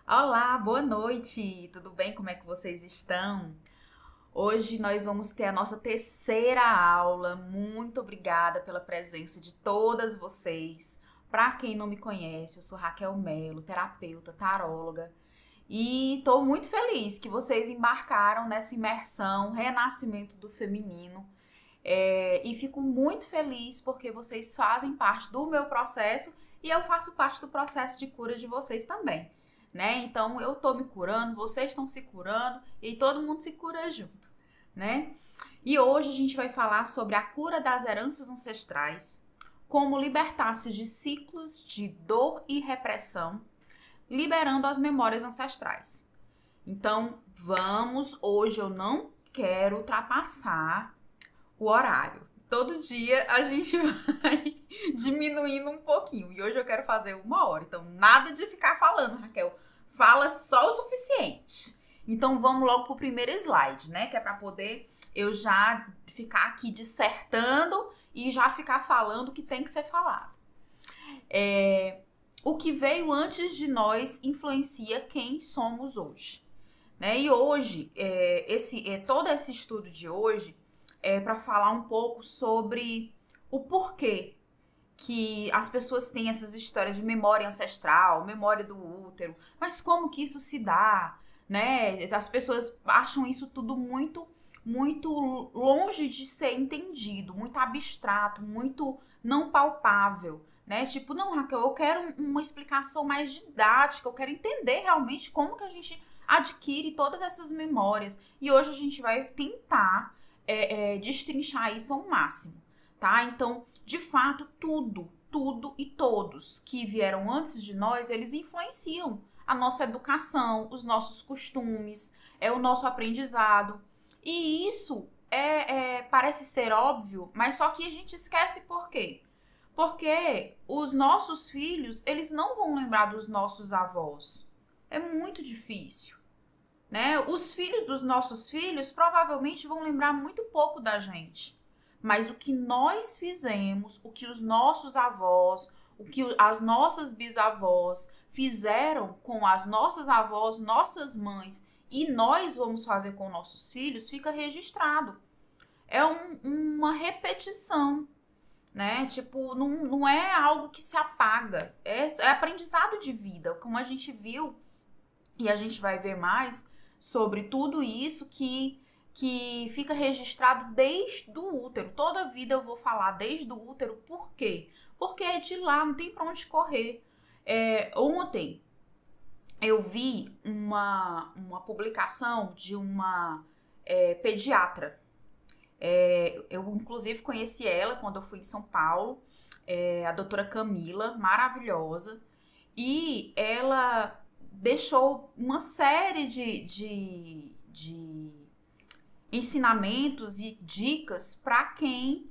Olá, boa noite! Tudo bem? Como é que vocês estão? Hoje nós vamos ter a nossa terceira aula. Muito obrigada pela presença de todas vocês. Para quem não me conhece, eu sou Raquel Melo, terapeuta, taróloga, e estou muito feliz que vocês embarcaram nessa imersão Renascimento do Feminino. E fico muito feliz porque vocês fazem parte do meu processo e eu faço parte do processo de cura de vocês também, né? Então eu tô me curando, vocês estão se curando e todo mundo se cura junto, né? E hoje a gente vai falar sobre a cura das heranças ancestrais, como libertar-se de ciclos de dor e repressão, liberando as memórias ancestrais. Então, hoje eu não quero ultrapassar o horário. Todo dia a gente vai diminuindo um pouquinho. E hoje eu quero fazer 1 hora. Então, nada de ficar falando, Raquel. Fala só o suficiente. Então, vamos logo pro primeiro slide, né? Que é para poder eu já ficar aqui dissertando e já ficar falando o que tem que ser falado. O que veio antes de nós influencia quem somos hoje, né? E hoje, todo esse estudo de hoje para falar um pouco sobre o porquê que as pessoas têm essas histórias de memória ancestral, memória do útero, mas como que isso se dá, né? As pessoas acham isso tudo muito, muito longe de ser entendido, muito abstrato, muito não palpável, né? Tipo, não, Raquel, eu quero uma explicação mais didática, eu quero entender realmente como que a gente adquire todas essas memórias. E hoje a gente vai tentar destrinchar isso ao máximo, tá? Então, de fato, tudo e todos que vieram antes de nós, eles influenciam a nossa educação, os nossos costumes, o nosso aprendizado. E isso parece ser óbvio, mas só que a gente esquece por quê? Porque os nossos filhos, eles não vão lembrar dos nossos avós. É muito difícil, né? Os filhos dos nossos filhos provavelmente vão lembrar muito pouco da gente. Mas o que nós fizemos, o que os nossos avós, o que as nossas bisavós fizeram com as nossas avós, nossas mães, e nós vamos fazer com nossos filhos, fica registrado. É uma repetição, né? Tipo, não é algo que se apaga. É aprendizado de vida, como a gente viu, e a gente vai ver mais sobre tudo isso que fica registrado desde o útero. Toda a vida eu vou falar desde o útero. Por quê? Porque é de lá, não tem pra onde correr. Ontem eu vi uma publicação de uma pediatra. Eu, inclusive, conheci ela quando eu fui em São Paulo. A doutora Camila, maravilhosa. E ela deixou uma série de ensinamentos e dicas para quem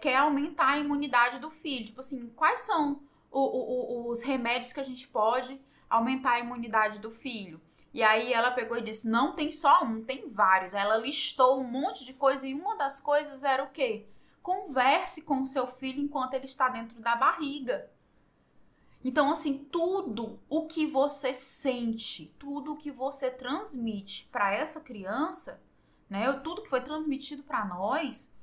quer aumentar a imunidade do filho. Tipo assim, quais são os remédios que a gente pode aumentar a imunidade do filho? E aí ela pegou e disse, não tem só um, tem vários. Ela listou um monte de coisa e uma das coisas era o quê? Converse com o seu filho enquanto ele está dentro da barriga. Então, assim, tudo o que você sente, tudo o que você transmite para essa criança, né, tudo que foi transmitido para nós,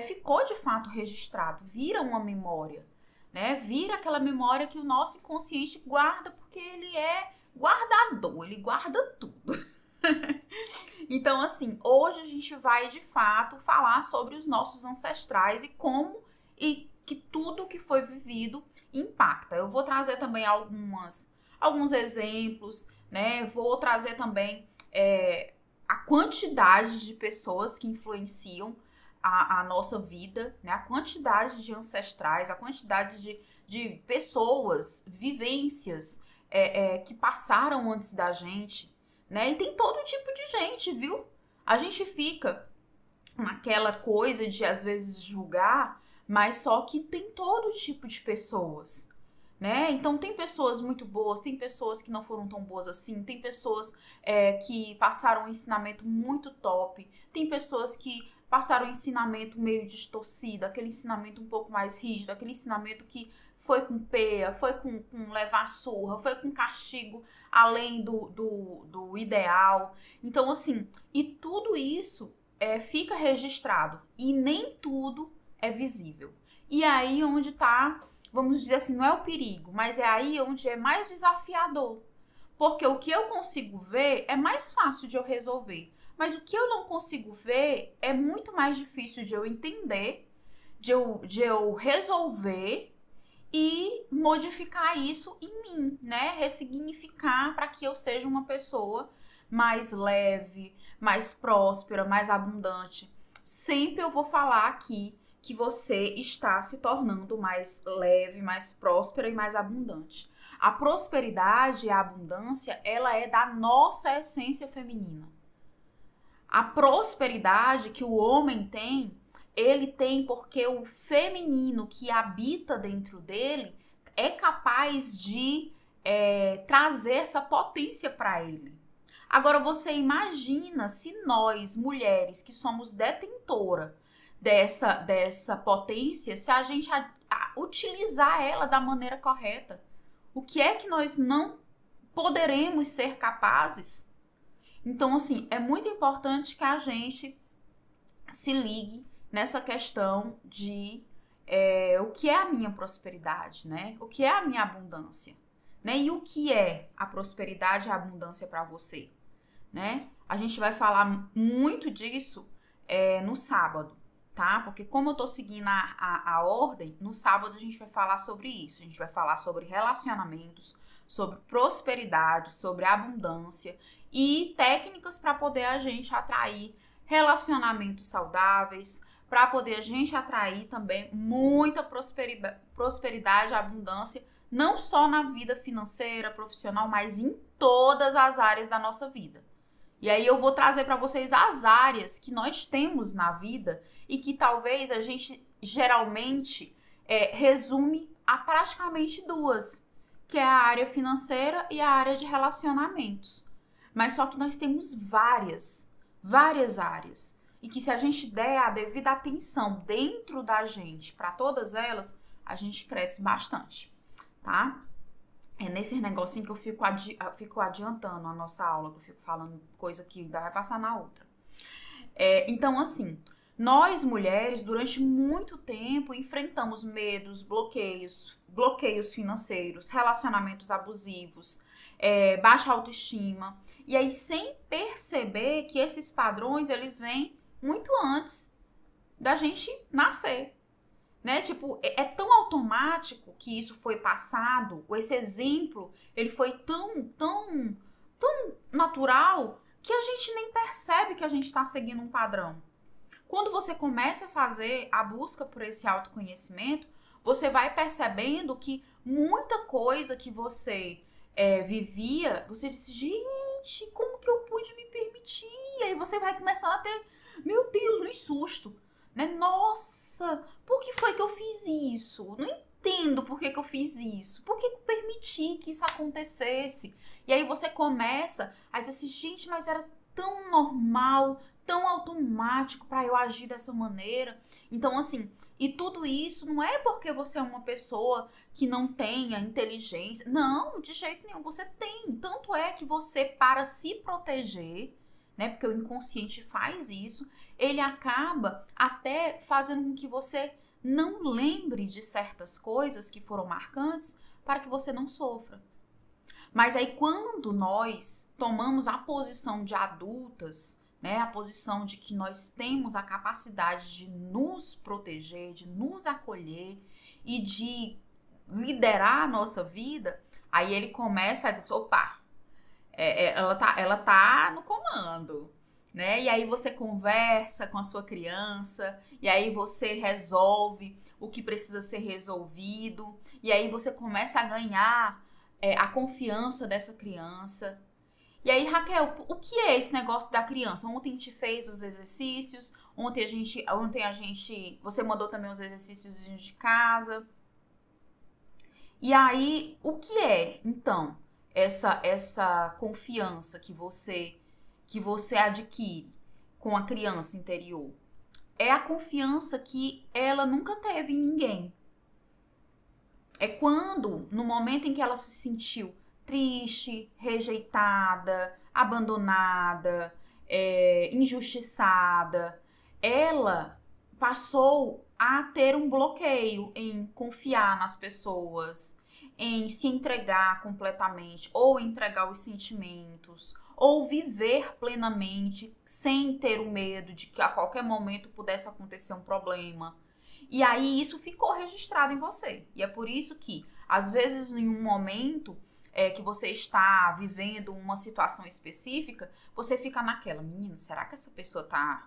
ficou de fato registrado, vira uma memória, né, vira aquela memória que o nosso inconsciente guarda, porque ele é guardador, ele guarda tudo. Então, assim, hoje a gente vai de fato falar sobre os nossos ancestrais e como e que tudo que foi vivido impacta. Eu vou trazer também alguns exemplos, né? Vou trazer também a quantidade de pessoas que influenciam a nossa vida, né? A quantidade de ancestrais, a quantidade de pessoas, vivências que passaram antes da gente, né? E tem todo tipo de gente, viu? A gente fica naquela coisa de às vezes julgar, mas só que tem todo tipo de pessoas, né? Então tem pessoas muito boas, tem pessoas que não foram tão boas assim, tem pessoas que passaram um ensinamento muito top, tem pessoas que passaram um ensinamento meio distorcido, aquele ensinamento um pouco mais rígido, aquele ensinamento que foi com peia, foi com levar surra, foi com castigo além do ideal. Então, assim, e tudo isso fica registrado e nem tudo é visível. E aí onde tá, vamos dizer assim, não é o perigo, mas é aí onde é mais desafiador. Porque o que eu consigo ver é mais fácil de eu resolver. Mas o que eu não consigo ver é muito mais difícil de eu entender, de eu resolver e modificar isso em mim, né? Ressignificar para que eu seja uma pessoa mais leve, mais próspera, mais abundante. Sempre eu vou falar aqui que você está se tornando mais leve, mais próspera e mais abundante. A prosperidade e a abundância, ela é da nossa essência feminina. A prosperidade que o homem tem, ele tem porque o feminino que habita dentro dele é capaz de trazer essa potência para ele. Agora você imagina se nós, mulheres, que somos detentora dessa potência, se a gente utilizar ela da maneira correta. O que é que nós não poderemos ser capazes? Então, assim, é muito importante que a gente se ligue nessa questão de o que é a minha prosperidade, né? O que é a minha abundância, né? E o que é a prosperidade e a abundância para você, né? A gente vai falar muito disso no sábado, tá? Porque como eu tô seguindo a ordem, no sábado a gente vai falar sobre isso. A gente vai falar sobre relacionamentos, sobre prosperidade, sobre abundância e técnicas para poder a gente atrair relacionamentos saudáveis, para poder a gente atrair também muita prosperidade e abundância, não só na vida financeira, profissional, mas em todas as áreas da nossa vida. E aí eu vou trazer para vocês as áreas que nós temos na vida e que talvez a gente geralmente resume a praticamente duas, que é a área financeira e a área de relacionamentos. Mas só que nós temos várias áreas. E que se a gente der a devida atenção dentro da gente para todas elas, a gente cresce bastante, tá? É nesse negocinho que eu fico adiantando a nossa aula, que eu fico falando coisa que ainda vai passar na outra. Então, assim, nós mulheres, durante muito tempo, enfrentamos medos, bloqueios financeiros, relacionamentos abusivos, baixa autoestima. E aí, sem perceber que esses padrões, eles vêm muito antes da gente nascer. Né? Tipo, é tão automático que isso foi passado, esse exemplo, ele foi tão natural que a gente nem percebe que a gente está seguindo um padrão. Quando você começa a fazer a busca por esse autoconhecimento, você vai percebendo que muita coisa que você vivia, você diz, gente, como que eu pude me permitir? E aí você vai começando a ter, meu Deus, um susto. Né? Nossa, por que foi que eu fiz isso? Não entendo por que eu fiz isso. Por que eu permiti que isso acontecesse? E aí você começa a dizer assim, gente, mas era tão normal, tão automático para eu agir dessa maneira. Então, assim, e tudo isso não é porque você é uma pessoa que não tenha inteligência. Não, de jeito nenhum, você tem. Tanto é que você, para se proteger, né, porque o inconsciente faz isso, ele acaba até fazendo com que você não lembre de certas coisas que foram marcantes para que você não sofra. Mas aí quando nós tomamos a posição de adultas, né, a posição de que nós temos a capacidade de nos proteger, de nos acolher e de liderar a nossa vida, aí ele começa a dizer, opa, ela tá no comando. Né? E aí você conversa com a sua criança, e aí você resolve o que precisa ser resolvido, e aí você começa a ganhar a confiança dessa criança. E aí, Raquel, o que é esse negócio da criança? Ontem a gente fez os exercícios, ontem a gente, você mandou também os exercícios de casa. E aí, o que é, então, essa confiança que você adquire com a criança interior? É a confiança que ela nunca teve em ninguém. É quando, no momento em que ela se sentiu triste, rejeitada, abandonada, injustiçada, ela passou a ter um bloqueio em confiar nas pessoas, em se entregar completamente, ou entregar os sentimentos, ou viver plenamente sem ter o medo de que a qualquer momento pudesse acontecer um problema. E aí isso ficou registrado em você. E é por isso que, às vezes, em um momento que você está vivendo uma situação específica, você fica naquela, menina, será que essa pessoa tá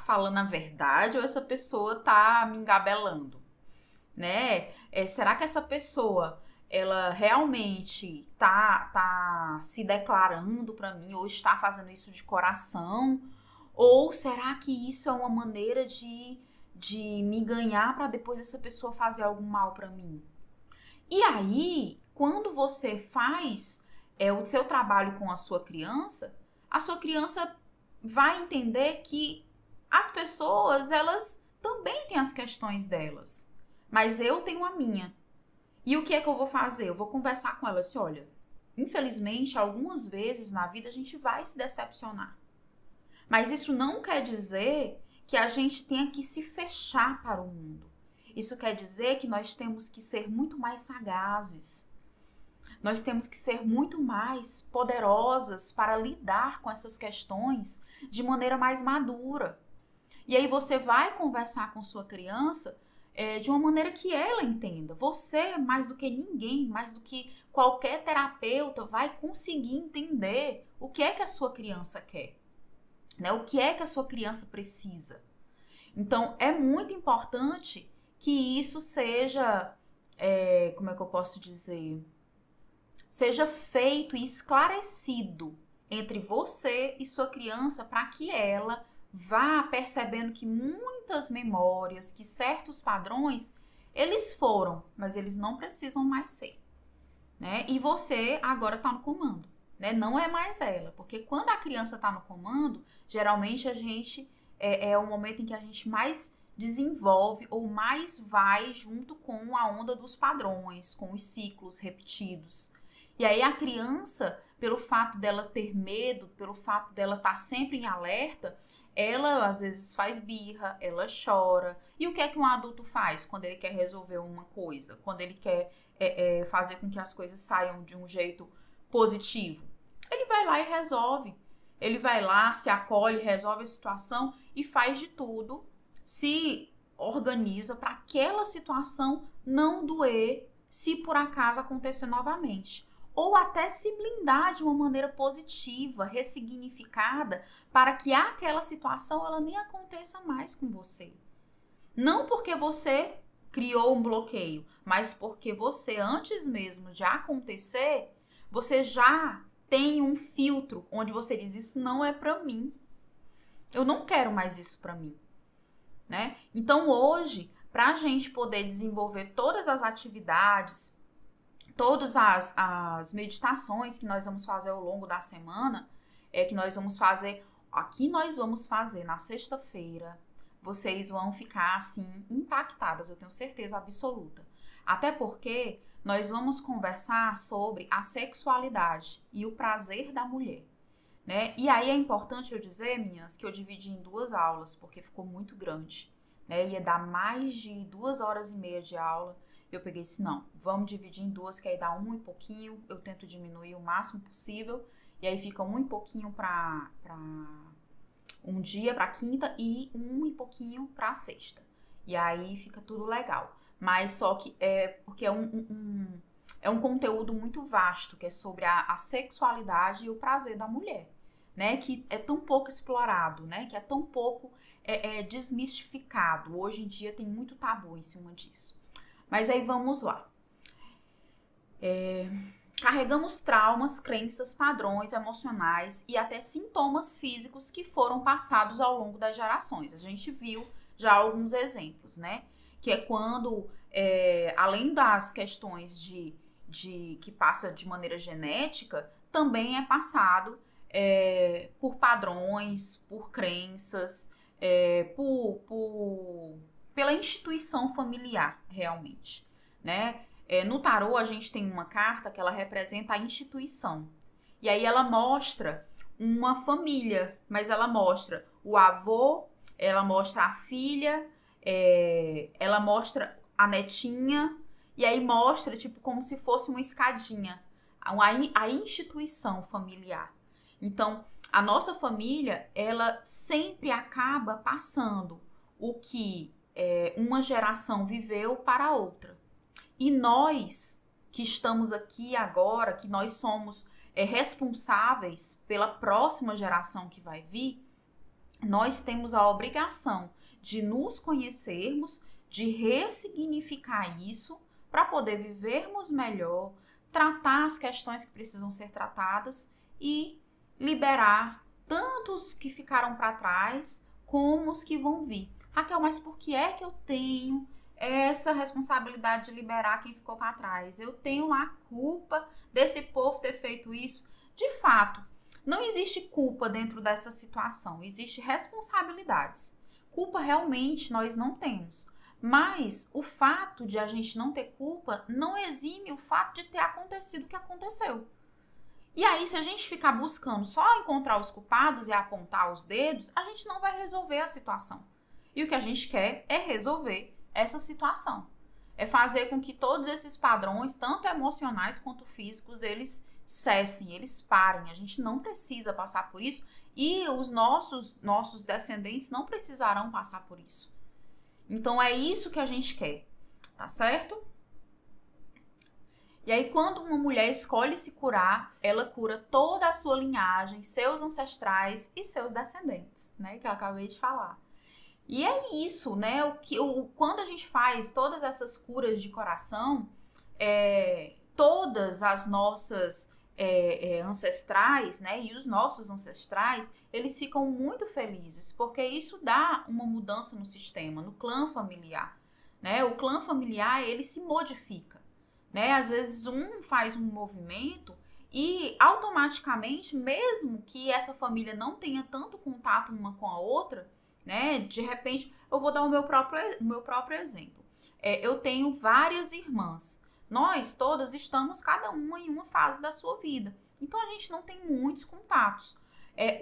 falando a verdade ou essa pessoa tá me engabelando? Né? Será que essa pessoa ela realmente tá se declarando para mim ou está fazendo isso de coração? Ou será que isso é uma maneira de me ganhar para depois essa pessoa fazer algum mal para mim? E aí, quando você faz o seu trabalho com a sua criança vai entender que as pessoas, elas também têm as questões delas. Mas eu tenho a minha. E o que é que eu vou fazer? Eu vou conversar com ela assim, olha, infelizmente, algumas vezes na vida a gente vai se decepcionar. Mas isso não quer dizer que a gente tenha que se fechar para o mundo. Isso quer dizer que nós temos que ser muito mais sagazes. Nós temos que ser muito mais poderosas para lidar com essas questões de maneira mais madura. E aí você vai conversar com sua criança de uma maneira que ela entenda. Você, mais do que ninguém, mais do que qualquer terapeuta, vai conseguir entender o que é que a sua criança quer, né? O que é que a sua criança precisa. Então, é muito importante que isso seja, como é que eu posso dizer? Seja feito e esclarecido entre você e sua criança para que ela vá percebendo que muitas memórias, que certos padrões, eles foram, mas eles não precisam mais ser, né? E você agora está no comando, né? Não é mais ela, porque quando a criança está no comando, geralmente a gente é o momento em que a gente mais desenvolve ou mais vai junto com a onda dos padrões, com os ciclos repetidos. E aí a criança, pelo fato dela ter medo, pelo fato dela estar sempre em alerta, ela às vezes faz birra, ela chora. E o que é que um adulto faz quando ele quer resolver uma coisa? Quando ele quer fazer com que as coisas saiam de um jeito positivo? Ele vai lá e resolve. Ele vai lá, se acolhe, resolve a situação e faz de tudo, se organiza para aquela situação não doer se por acaso acontecer novamente. Ou até se blindar de uma maneira positiva, ressignificada, para que aquela situação ela nem aconteça mais com você. Não porque você criou um bloqueio, mas porque você, antes mesmo de acontecer, você já tem um filtro onde você diz, isso não é para mim. Eu não quero mais isso para mim, né? Então hoje, para a gente poder desenvolver todas as atividades, todas as meditações que nós vamos fazer ao longo da semana, que nós vamos fazer, aqui nós vamos fazer na sexta-feira, vocês vão ficar assim impactadas, eu tenho certeza absoluta. Até porque nós vamos conversar sobre a sexualidade e o prazer da mulher, né? E aí é importante eu dizer, meninas, que eu dividi em 2 aulas, porque ficou muito grande, né? Ia dar mais de 2 horas e meia de aula. Eu peguei assim, não, vamos dividir em 2, que aí dá 1 e pouquinho, eu tento diminuir o máximo possível, e aí fica 1 e pouquinho para um dia, para quinta, e 1 e pouquinho para sexta. E aí fica tudo legal. Mas só que porque é um conteúdo muito vasto, que é sobre a sexualidade e o prazer da mulher, né? Que é tão pouco explorado, né? Que é tão pouco desmistificado. Hoje em dia tem muito tabu em cima disso. Mas aí vamos lá. Carregamos traumas, crenças, padrões emocionais e até sintomas físicos que foram passados ao longo das gerações. A gente viu já alguns exemplos, né? Que é quando, além das questões de que passa de maneira genética, também é passado por padrões, por crenças, pela instituição familiar, realmente, né? No tarô, a gente tem uma carta que ela representa a instituição. E aí ela mostra uma família, mas ela mostra o avô, ela mostra a filha, ela mostra a netinha, e aí mostra, tipo, como se fosse uma escadinha, a instituição familiar. Então, a nossa família, ela sempre acaba passando o que uma geração viveu para a outra. E nós, que estamos aqui agora, que nós somos responsáveis pela próxima geração que vai vir, nós temos a obrigação de nos conhecermos, de ressignificar isso para poder vivermos melhor, tratar as questões que precisam ser tratadas e liberar tanto os que ficaram para trás como os que vão vir. Raquel, mas por que é que eu tenho essa responsabilidade de liberar quem ficou para trás? Eu tenho a culpa desse povo ter feito isso? De fato, não existe culpa dentro dessa situação, existe responsabilidades. Culpa realmente nós não temos, mas o fato de a gente não ter culpa não exime o fato de ter acontecido o que aconteceu. E aí, se a gente ficar buscando só encontrar os culpados e apontar os dedos, a gente não vai resolver a situação. E o que a gente quer é resolver essa situação. É fazer com que todos esses padrões, tanto emocionais quanto físicos, eles cessem, eles parem. A gente não precisa passar por isso e os nossos descendentes não precisarão passar por isso. Então é isso que a gente quer, tá certo? E aí quando uma mulher escolhe se curar, ela cura toda a sua linhagem, seus ancestrais e seus descendentes, né? Que eu acabei de falar. E é isso, né? Quando a gente faz todas essas curas de coração, todas as nossas ancestrais, né? E os nossos ancestrais, eles ficam muito felizes, porque isso dá uma mudança no sistema, no clã familiar, né? O clã familiar, ele se modifica, né? Às vezes um faz um movimento e automaticamente, mesmo que essa família não tenha tanto contato uma com a outra, né? De repente, eu vou dar o meu próprio exemplo. Eu tenho várias irmãs. Nós todas estamos cada uma em uma fase da sua vida. Então, a gente não tem muitos contatos.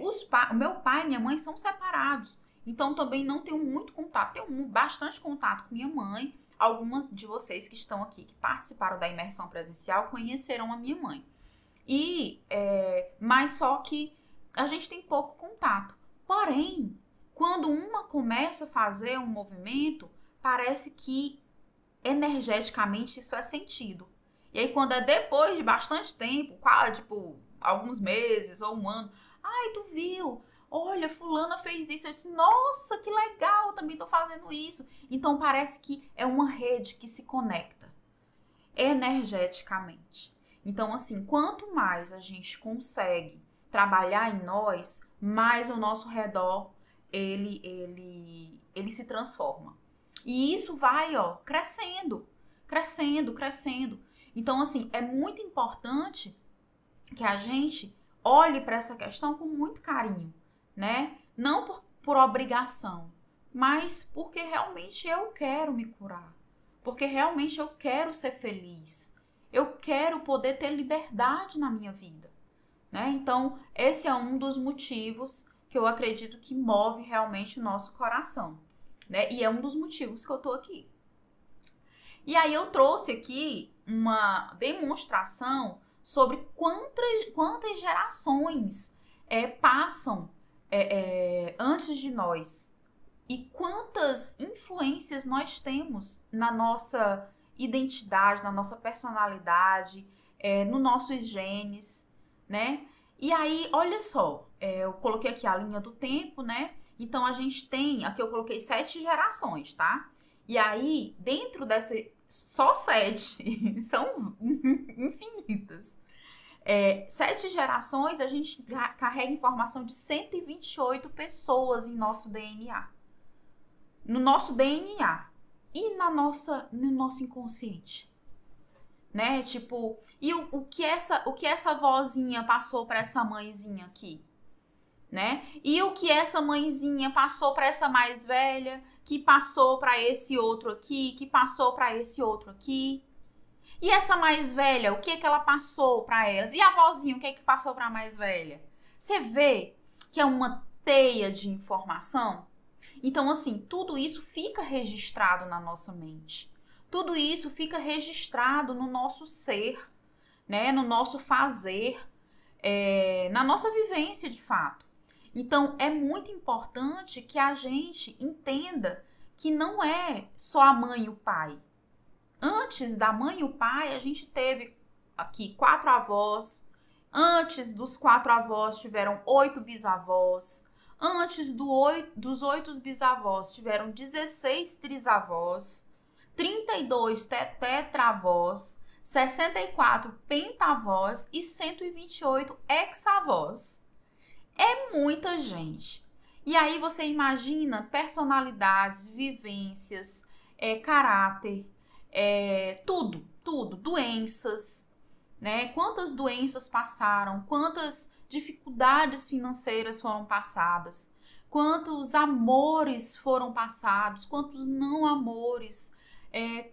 O meu pai e minha mãe são separados. Então, também não tenho muito contato. Tenho bastante contato com minha mãe. Algumas de vocês que estão aqui, que participaram da imersão presencial, conheceram a minha mãe. Mas só que a gente tem pouco contato. Porém, quando uma começa a fazer um movimento, parece que energeticamente isso é sentido. E aí quando é depois de bastante tempo, tipo alguns meses ou um ano, ai, tu viu? Olha, fulana fez isso. Eu disse, nossa, que legal, eu também tô fazendo isso. Então parece que é uma rede que se conecta energeticamente. Então assim, quanto mais a gente consegue trabalhar em nós, mais ao nosso redor ele se transforma. E isso vai, crescendo, crescendo, crescendo. Então, assim, é muito importante que a gente olhe para essa questão com muito carinho, né? Não por obrigação, mas porque realmente eu quero me curar. Porque realmente eu quero ser feliz. Eu quero poder ter liberdade na minha vida, né? Então, esse é um dos motivos que eu acredito que move realmente o nosso coração, né? E é um dos motivos que eu tô aqui. E aí eu trouxe aqui uma demonstração sobre quantas gerações passam antes de nós e quantas influências nós temos na nossa identidade, na nossa personalidade, nos nossos genes, né? E aí, olha só, eu coloquei aqui a linha do tempo, né? Então, a gente tem, aqui eu coloquei 7 gerações, tá? E aí, dentro dessa, só 7, são infinitas. 7 gerações, a gente carrega informação de 128 pessoas em nosso DNA. No nosso DNA e no nosso inconsciente. Né? Tipo, e o que essa vozinha passou para essa mãezinha aqui, né? E o que essa mãezinha passou para essa mais velha, que passou para esse outro aqui, que passou para esse outro aqui. E essa mais velha, o que é que ela passou para elas? E a avózinha, o que é que passou para a mais velha? Você vê que é uma teia de informação? Então, assim, tudo isso fica registrado na nossa mente. Tudo isso fica registrado no nosso ser, né? No nosso fazer, na nossa vivência de fato. Então, é muito importante que a gente entenda que não é só a mãe e o pai. Antes da mãe e o pai, a gente teve aqui 4 avós. Antes dos 4 avós, tiveram 8 bisavós. Antes dos 8 bisavós, tiveram 16 trisavós, 32 tetravós, 64 pentavós e 128 hexavós. É muita gente. E aí você imagina personalidades, vivências, caráter, tudo, doenças, né? Quantas doenças passaram, quantas dificuldades financeiras foram passadas, quantos amores foram passados, quantos não amores,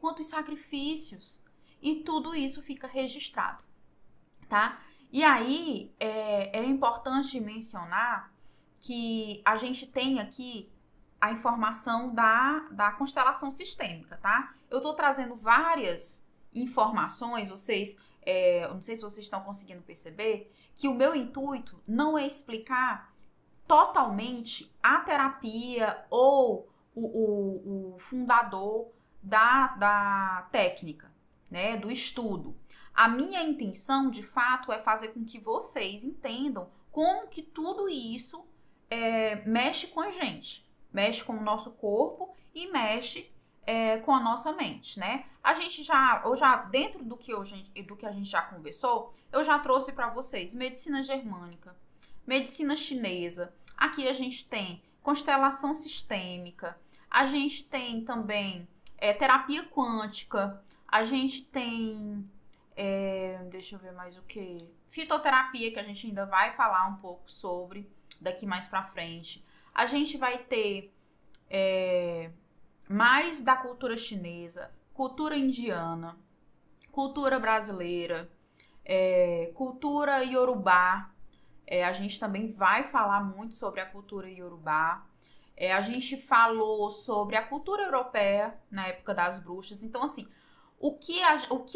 quantos sacrifícios. E tudo isso fica registrado, tá? E aí, é importante mencionar que a gente tem aqui a informação da constelação sistêmica, tá? Eu tô trazendo várias informações, eu não sei se vocês estão conseguindo perceber, que o meu intuito não é explicar totalmente a terapia ou o fundador da técnica, né, do estudo. A minha intenção, de fato, é fazer com que vocês entendam como que tudo isso mexe com a gente, mexe com o nosso corpo e mexe com a nossa mente, né? Dentro do que a gente já conversou, eu já trouxe para vocês medicina germânica, medicina chinesa. Aqui a gente tem constelação sistêmica, a gente tem também terapia quântica, a gente tem deixa eu ver mais o que. Fitoterapia, que a gente ainda vai falar um pouco sobre daqui mais pra frente. A gente vai ter mais da cultura chinesa, cultura indiana, cultura brasileira, cultura iorubá. A gente também vai falar muito sobre a cultura iorubá. A gente falou sobre a cultura europeia na época das bruxas. Então, assim, o que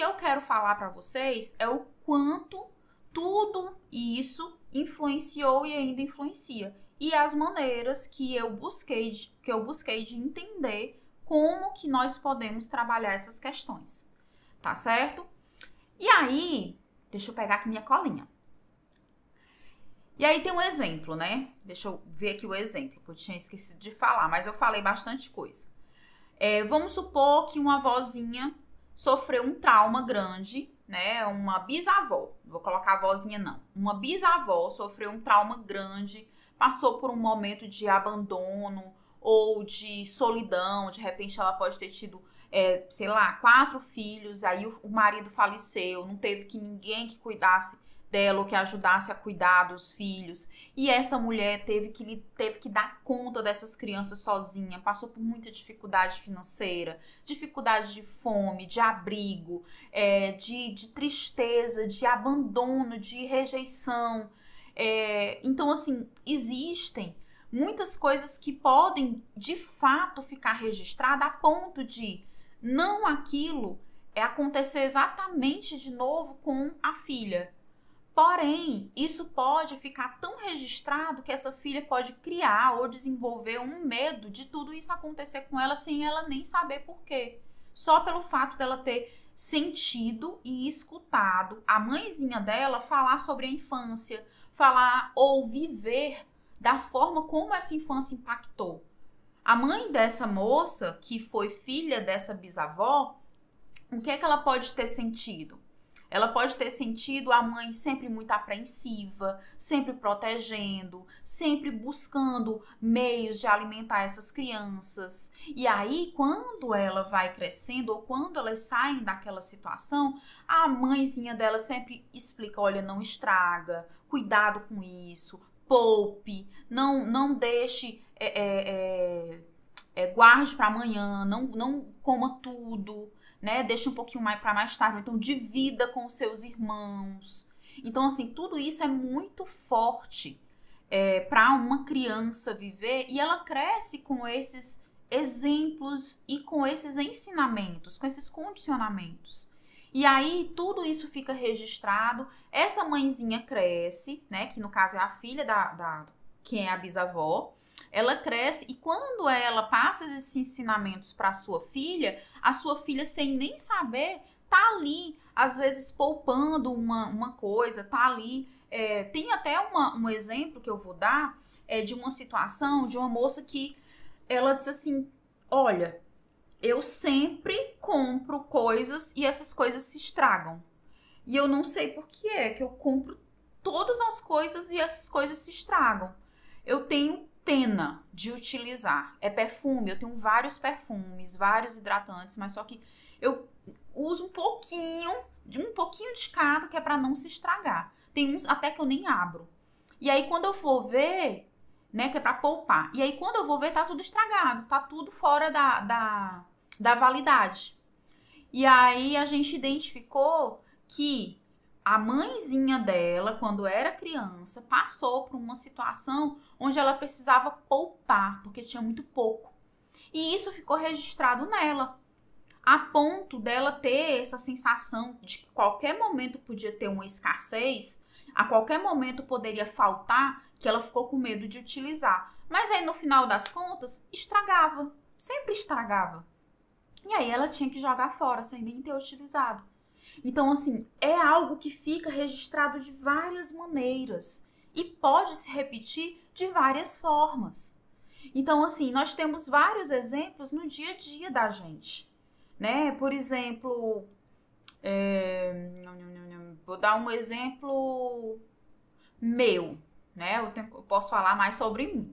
eu quero falar para vocês é o quanto tudo isso influenciou e ainda influencia. E as maneiras que eu busquei de entender como que nós podemos trabalhar essas questões. Tá certo? E aí, deixa eu pegar aqui minha colinha. E aí tem um exemplo, né? Deixa eu ver aqui o exemplo, que eu tinha esquecido de falar, mas eu falei bastante coisa. Vamos supor que uma avózinha sofreu um trauma grande, né? Uma bisavó, vou colocar avózinha não. Uma bisavó sofreu um trauma grande, passou por um momento de abandono ou de solidão, de repente ela pode ter tido, 4 filhos, aí o marido faleceu, não teve ninguém que cuidasse dela ou que ajudasse a cuidar dos filhos. E essa mulher teve que dar conta dessas crianças sozinha, passou por muita dificuldade financeira, dificuldade de fome, de abrigo, de tristeza, de abandono, de rejeição. Então, assim, existem muitas coisas que podem, de fato, ficar registradas a ponto de não aquilo acontecer exatamente de novo com a filha. Porém, isso pode ficar tão registrado que essa filha pode criar ou desenvolver um medo de tudo isso acontecer com ela sem ela nem saber por quê. Só pelo fato dela ter sentido e escutado a mãezinha dela falar sobre a infância, falar ou viver da forma como essa infância impactou. A mãe dessa moça, que foi filha dessa bisavó, o que ela pode ter sentido? Ela pode ter sentido a mãe sempre muito apreensiva, sempre protegendo, sempre buscando meios de alimentar essas crianças. E aí, quando ela vai crescendo ou quando elas saem daquela situação, a mãezinha dela sempre explica, olha, não estraga, cuidado com isso, poupe, não deixe, guarde para amanhã, não coma tudo. né? Deixa um pouquinho mais para mais tarde, então divida com os seus irmãos. Então, assim, tudo isso é muito forte para uma criança viver e ela cresce com esses exemplos e com esses ensinamentos, com esses condicionamentos. E aí tudo isso fica registrado. Essa mãezinha cresce, né? Que no caso é a filha da quem é a bisavó. Ela cresce e quando ela passa esses ensinamentos para a sua filha sem nem saber tá ali, às vezes poupando uma coisa, tá ali. Tem até um exemplo que eu vou dar de uma situação de uma moça que ela disse assim: olha, eu sempre compro coisas e essas coisas se estragam. E eu não sei por que é que eu compro todas as coisas e essas coisas se estragam. Eu tenho pena de utilizar. É perfume, eu tenho vários perfumes, vários hidratantes, mas só que eu uso um pouquinho de cada, que é para não se estragar. Tem uns até que eu nem abro. E aí quando eu for ver, né, que é para poupar. E aí quando eu vou ver, tá tudo estragado, tá tudo fora da validade. E aí a gente identificou que a mãezinha dela, quando era criança, passou por uma situação onde ela precisava poupar, porque tinha muito pouco. E isso ficou registrado nela, a ponto dela ter essa sensação de que qualquer momento podia ter uma escassez, a qualquer momento poderia faltar, que ela ficou com medo de utilizar. Mas aí no final das contas, estragava, sempre estragava. E aí ela tinha que jogar fora sem nem ter utilizado. Então, assim, é algo que fica registrado de várias maneiras e pode se repetir de várias formas. Então, assim, nós temos vários exemplos no dia a dia da gente, né? Por exemplo, vou dar um exemplo meu, né? Eu posso falar mais sobre mim.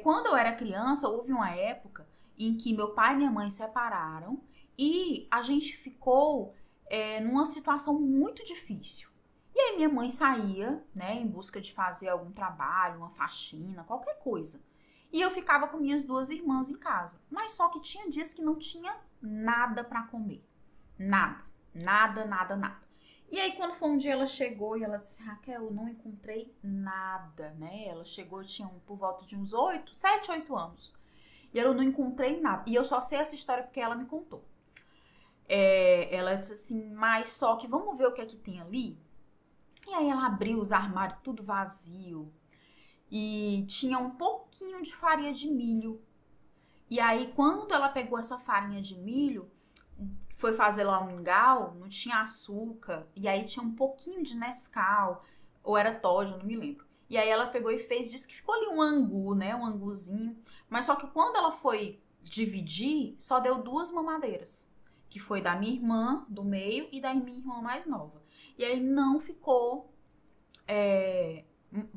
Quando eu era criança, houve uma época em que meu pai e minha mãe separaram e a gente ficou numa situação muito difícil. E aí minha mãe saía, né, em busca de fazer algum trabalho, uma faxina, qualquer coisa. E eu ficava com minhas duas irmãs em casa. Mas só que tinha dias que não tinha nada para comer. Nada, nada, nada, nada. E aí quando foi um dia ela chegou e ela disse: Raquel, eu não encontrei nada, né? Ela chegou, tinha por volta de uns 7, 8 anos. E eu não encontrei nada. E eu só sei essa história porque ela me contou. Ela disse assim: mas só que vamos ver o que é que tem ali? E aí ela abriu os armários, tudo vazio. E tinha um pouquinho de farinha de milho. E aí quando ela pegou essa farinha de milho, foi fazer lá um mingau, não tinha açúcar. E aí tinha um pouquinho de Nescau, ou era Toddy, eu não me lembro. E aí ela pegou e fez, disse que ficou ali um angu, né? Um anguzinho. Mas só que quando ela foi dividir, só deu 2 mamadeiras. Que foi da minha irmã do meio e da minha irmã mais nova. E aí não ficou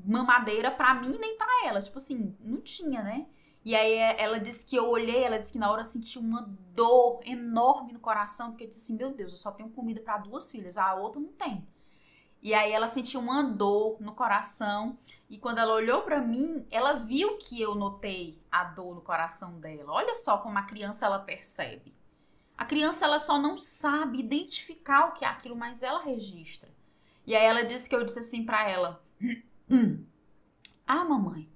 mamadeira pra mim nem pra ela. Tipo assim, não tinha, né? E aí ela disse que eu olhei, ela disse que na hora eu senti uma dor enorme no coração, porque eu disse assim: meu Deus, eu só tenho comida pra 2 filhas, a outra não tem. E aí ela sentiu uma dor no coração e quando ela olhou pra mim, ela viu que eu notei a dor no coração dela. Olha só como a criança ela percebe. A criança ela só não sabe identificar o que é aquilo, mas ela registra. E aí ela disse que eu disse assim pra ela: ah, mamãe,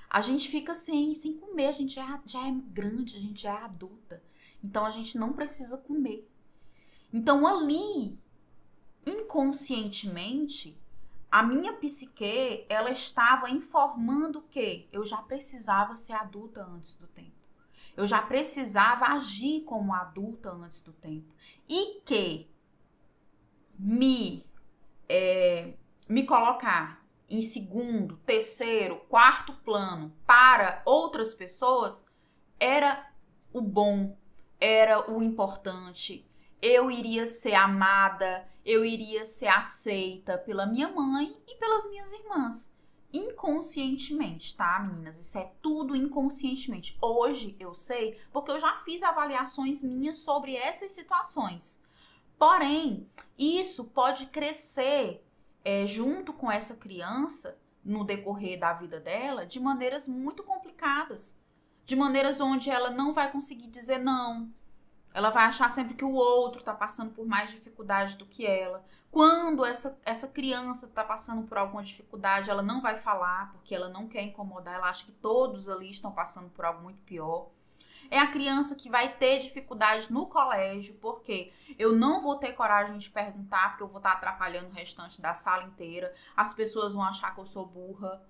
a gente fica sem comer, a gente já é grande, a gente já é adulta. Então a gente não precisa comer. Então ali, inconscientemente, a minha psique, ela estava informando que eu já precisava ser adulta antes do tempo. Eu já precisava agir como adulta antes do tempo. E que me colocar em segundo, terceiro, quarto plano para outras pessoas era o bom, era o importante. Eu iria ser amada, eu iria ser aceita pela minha mãe e pelas minhas irmãs. Inconscientemente, tá, meninas? Isso é tudo inconscientemente. Hoje eu sei porque eu já fiz avaliações minhas sobre essas situações. Porém, isso pode crescer junto com essa criança no decorrer da vida dela de maneiras muito complicadas. De maneiras onde ela não vai conseguir dizer não. Ela vai achar sempre que o outro tá passando por mais dificuldade do que ela. Quando essa criança tá passando por alguma dificuldade, ela não vai falar, porque ela não quer incomodar, ela acha que todos ali estão passando por algo muito pior. É a criança que vai ter dificuldade no colégio, porque eu não vou ter coragem de perguntar, porque eu vou estar atrapalhando o restante da sala inteira. As pessoas vão achar que eu sou burra.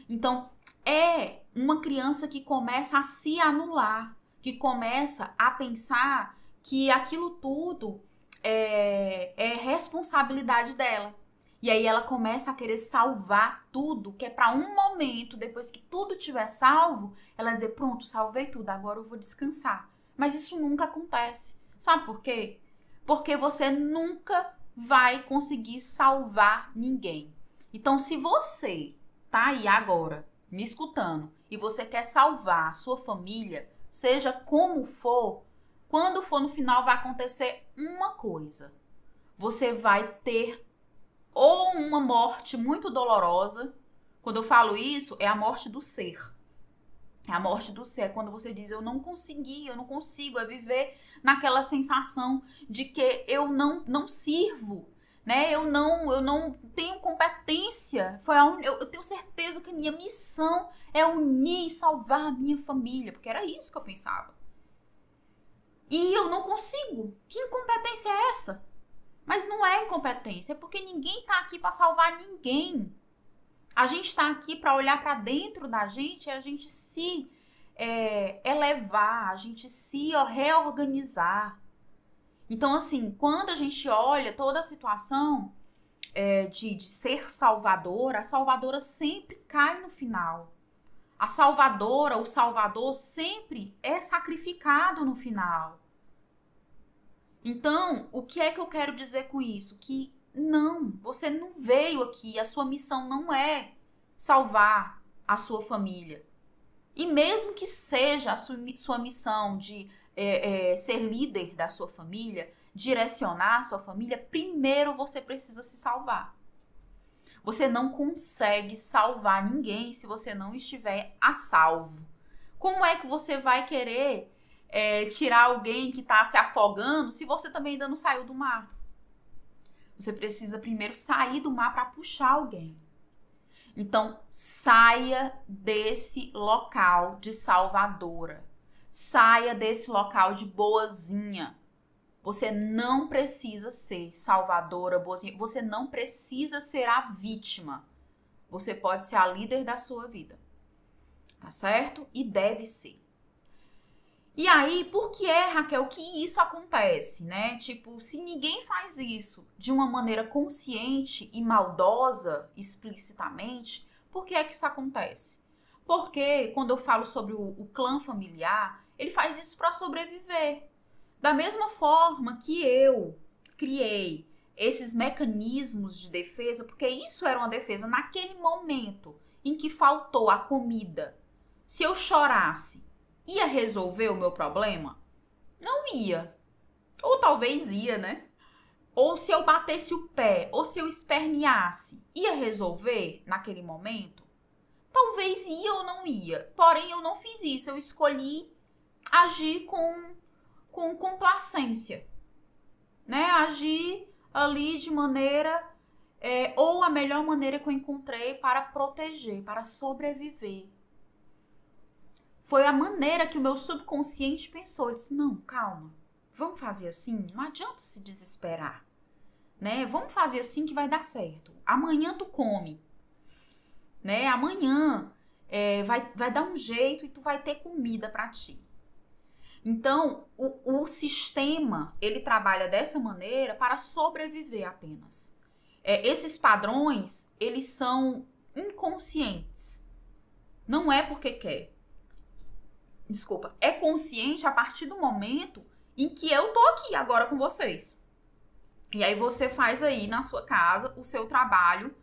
Então, é uma criança que começa a se anular, que começa a pensar que aquilo tudo é responsabilidade dela. E aí ela começa a querer salvar tudo, que é para um momento, depois que tudo tiver salvo, ela dizer, pronto, salvei tudo, agora eu vou descansar. Mas isso nunca acontece. Sabe por quê? Porque você nunca vai conseguir salvar ninguém. Então, se você tá aí agora, me escutando, e você quer salvar a sua família, seja como for, quando for no final vai acontecer uma coisa. Você vai ter ou uma morte muito dolorosa. Quando eu falo isso, é a morte do ser. É a morte do ser. É quando você diz, eu não consegui, eu não consigo. É viver naquela sensação de que eu não sirvo, né? Eu não tenho competência. Eu tenho certeza que a minha missão é unir e salvar a minha família. Porque era isso que eu pensava. E eu não consigo. Que incompetência é essa? Mas não é incompetência, é porque ninguém tá aqui para salvar ninguém. A gente tá aqui para olhar para dentro da gente e a gente se elevar, a gente se reorganizar. Então, assim, quando a gente olha toda a situação de ser salvadora, a salvadora sempre cai no final. A salvadora, o salvador sempre é sacrificado no final. Então, o que é que eu quero dizer com isso? Que não, você não veio aqui, a sua missão não é salvar a sua família. E mesmo que seja a sua missão de ser líder da sua família, direcionar a sua família, primeiro você precisa se salvar. Você não consegue salvar ninguém se você não estiver a salvo. Como é que você vai querer tirar alguém que está se afogando se você também ainda não saiu do mar? Você precisa primeiro sair do mar para puxar alguém. Então, saia desse local de salvadora. Saia desse local de boazinha. Você não precisa ser salvadora, boazinha. Você não precisa ser a vítima. Você pode ser a líder da sua vida. Tá certo? E deve ser. E aí, por que Raquel, que isso acontece, né? Tipo, se ninguém faz isso de uma maneira consciente e maldosa, explicitamente, por que é que isso acontece? Porque quando eu falo sobre o clã familiar, ele faz isso para sobreviver. Da mesma forma que eu criei esses mecanismos de defesa, porque isso era uma defesa naquele momento em que faltou a comida. Se eu chorasse, ia resolver o meu problema? Não ia. Ou talvez ia, né? Ou se eu batesse o pé, ou se eu esperneasse, ia resolver naquele momento? Talvez ia ou não ia. Porém, eu não fiz isso. Eu escolhi agir com complacência, né? Agir ali de maneira, ou a melhor maneira que eu encontrei para proteger, para sobreviver. Foi a maneira que o meu subconsciente pensou. Ele disse, não, calma, vamos fazer assim? Não adianta se desesperar, né? Vamos fazer assim que vai dar certo. Amanhã tu come, né? Amanhã vai dar um jeito e tu vai ter comida para ti. Então, o sistema, ele trabalha dessa maneira para sobreviver apenas. Esses padrões, eles são inconscientes. Não é porque quer. Desculpa, é consciente a partir do momento em que eu tô aqui agora com vocês. E aí você faz aí na sua casa o seu trabalho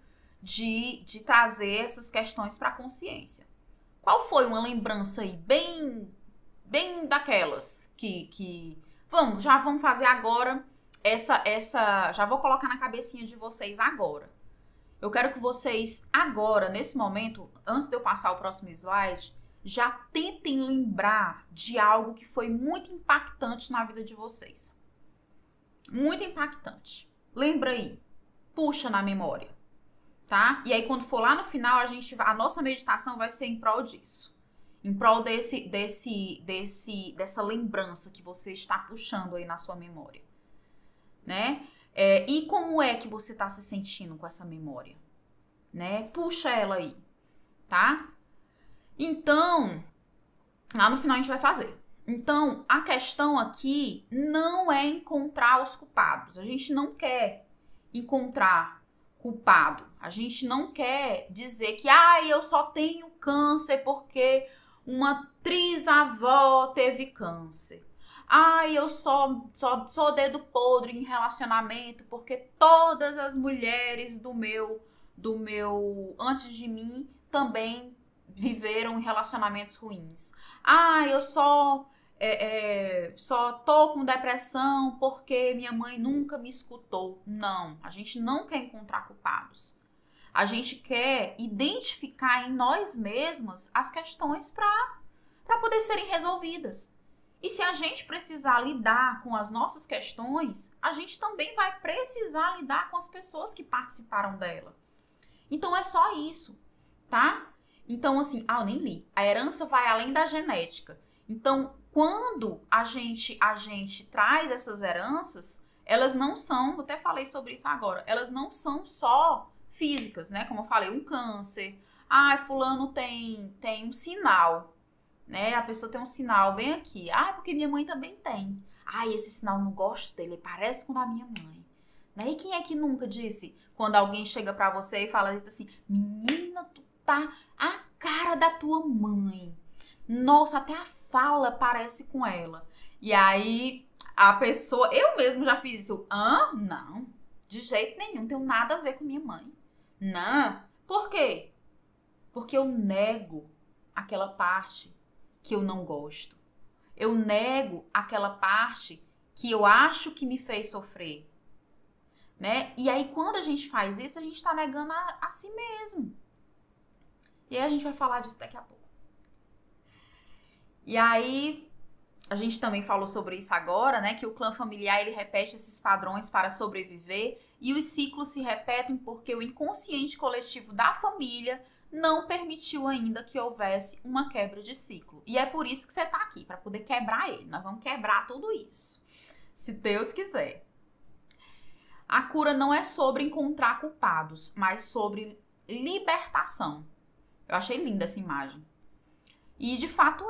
de trazer essas questões para a consciência. Qual foi uma lembrança aí bem daquelas que já vamos fazer agora já vou colocar na cabecinha de vocês agora. Eu quero que vocês agora, nesse momento, antes de eu passar o próximo slide, já tentem lembrar de algo que foi muito impactante na vida de vocês. Muito impactante. Lembra aí. Puxa na memória, tá? E aí, quando for lá no final, a nossa meditação vai ser em prol disso. Em prol dessa lembrança que você está puxando aí na sua memória, né? E como é que você está se sentindo com essa memória, né? Puxa ela aí, tá? Então, lá no final a gente vai fazer. Então, a questão aqui não é encontrar os culpados. A gente não quer encontrar culpado. A gente não quer dizer que eu só tenho câncer porque uma trisavó teve câncer. Eu sou dedo podre em relacionamento porque todas as mulheres do meu antes de mim também viveram em relacionamentos ruins. Eu só tô com depressão porque minha mãe nunca me escutou. Não, a gente não quer encontrar culpados. A gente quer identificar em nós mesmas as questões para poder serem resolvidas. E se a gente precisar lidar com as nossas questões, a gente também vai precisar lidar com as pessoas que participaram dela. Então é só isso, tá? Então assim, eu nem li. A herança vai além da genética. Então, quando a gente traz essas heranças, elas não são, eu até falei sobre isso agora, elas não são só físicas, né? Como eu falei, um câncer. Fulano tem um sinal, né? A pessoa tem um sinal bem aqui. Porque minha mãe também tem. Esse sinal eu não gosto dele, parece com o da minha mãe. Né? E quem é que nunca disse, quando alguém chega pra você e fala assim, menina, tu tá a cara da tua mãe. Nossa, até a fala parece com ela. E aí, a pessoa... Eu mesmo já fiz isso. Não. De jeito nenhum. Não tenho nada a ver com minha mãe. Não. Por quê? Porque eu nego aquela parte que eu não gosto. Eu nego aquela parte que eu acho que me fez sofrer. Né? E aí, quando a gente faz isso, a gente tá negando a si mesmo. E aí, a gente vai falar disso daqui a pouco. E aí, a gente também falou sobre isso agora, né? Que o clã familiar, ele repete esses padrões para sobreviver e os ciclos se repetem porque o inconsciente coletivo da família não permitiu ainda que houvesse uma quebra de ciclo. E é por isso que você tá aqui, para poder quebrar ele. Nós vamos quebrar tudo isso, se Deus quiser. A cura não é sobre encontrar culpados, mas sobre libertação. Eu achei linda essa imagem. E de fato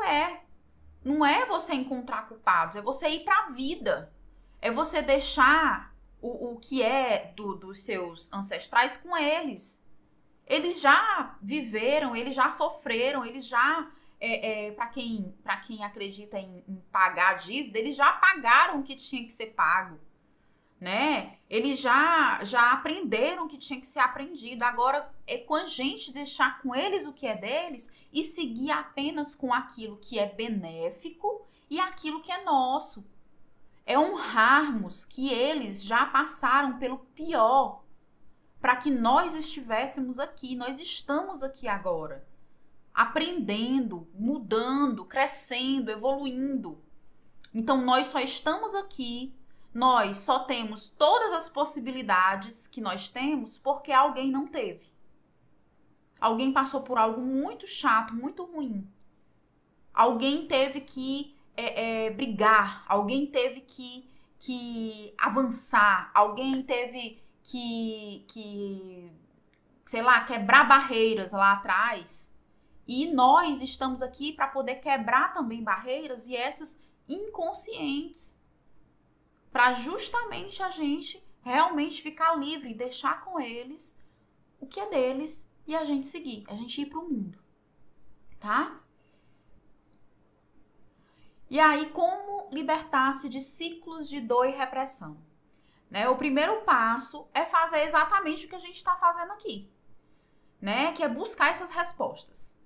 não é você encontrar culpados, é você ir para a vida. É você deixar o que é dos seus ancestrais com eles. Eles já viveram, eles já sofreram, eles já, para quem acredita em pagar a dívida, eles já pagaram o que tinha que ser pago. Né? Eles já aprenderam o que tinha que ser aprendido. Agora é com a gente deixar com eles o que é deles e seguir apenas com aquilo que é benéfico e aquilo que é nosso. É honrarmos que eles já passaram pelo pior para que nós estivéssemos aqui. Nós estamos aqui agora, aprendendo, mudando, crescendo, evoluindo. Então nós só estamos aqui. Nós só temos todas as possibilidades que nós temos porque alguém não teve. Alguém passou por algo muito chato, muito ruim. Alguém teve que brigar. Alguém teve que avançar. Alguém teve que, sei lá, quebrar barreiras lá atrás. E nós estamos aqui para poder quebrar também barreiras e essas inconscientes. Para justamente a gente realmente ficar livre e deixar com eles o que é deles e a gente seguir, a gente ir para o mundo, tá? E aí, como libertar-se de ciclos de dor e repressão? Né? O primeiro passo é fazer exatamente o que a gente está fazendo aqui, né? Que é buscar essas respostas.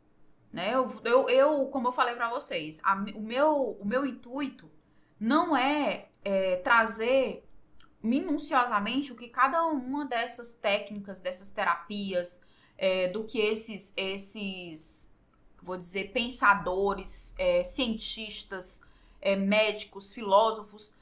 Né? Eu como eu falei para vocês, o meu intuito não é trazer minuciosamente o que cada uma dessas técnicas, dessas terapias, do que esses vou dizer, pensadores, cientistas, médicos, filósofos,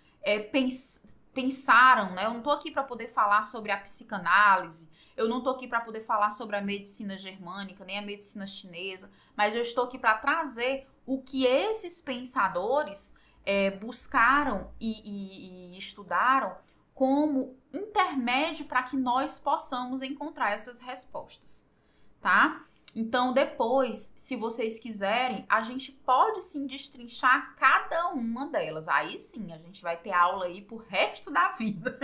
pensaram, né? Eu não tô aqui para poder falar sobre a psicanálise, eu não tô aqui para poder falar sobre a medicina germânica, nem a medicina chinesa, mas eu estou aqui para trazer o que esses pensadores buscaram e estudaram como intermédio para que nós possamos encontrar essas respostas, tá? Então, depois, se vocês quiserem, a gente pode sim destrinchar cada uma delas. Aí sim, a gente vai ter aula aí pro resto da vida.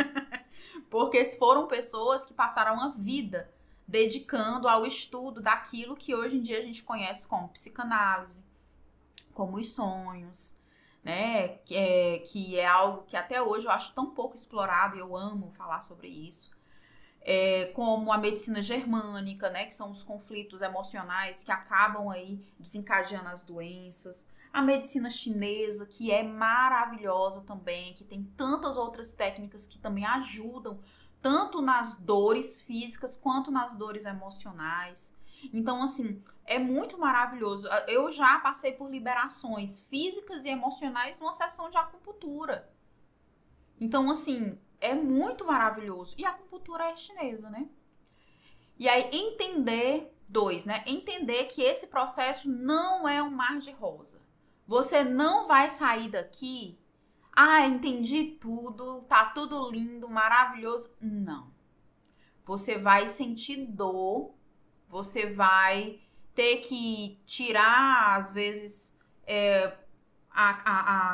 Porque foram pessoas que passaram a vida dedicando ao estudo daquilo que hoje em dia a gente conhece como psicanálise, como os sonhos, né? Que é algo que até hoje eu acho tão pouco explorado e eu amo falar sobre isso. Como a medicina germânica, né, que são os conflitos emocionais que acabam aí desencadeando as doenças. A medicina chinesa, que é maravilhosa também, que tem tantas outras técnicas que também ajudam, tanto nas dores físicas quanto nas dores emocionais. Então, assim, é muito maravilhoso. Eu já passei por liberações físicas e emocionais numa sessão de acupuntura. Então, assim, é muito maravilhoso. E a acupuntura é chinesa, né? E aí, entender que esse processo não é um mar de rosa. Você não vai sair daqui, entendi tudo, tá tudo lindo, maravilhoso. Não. Você vai sentir dor, você vai ter que tirar, às vezes,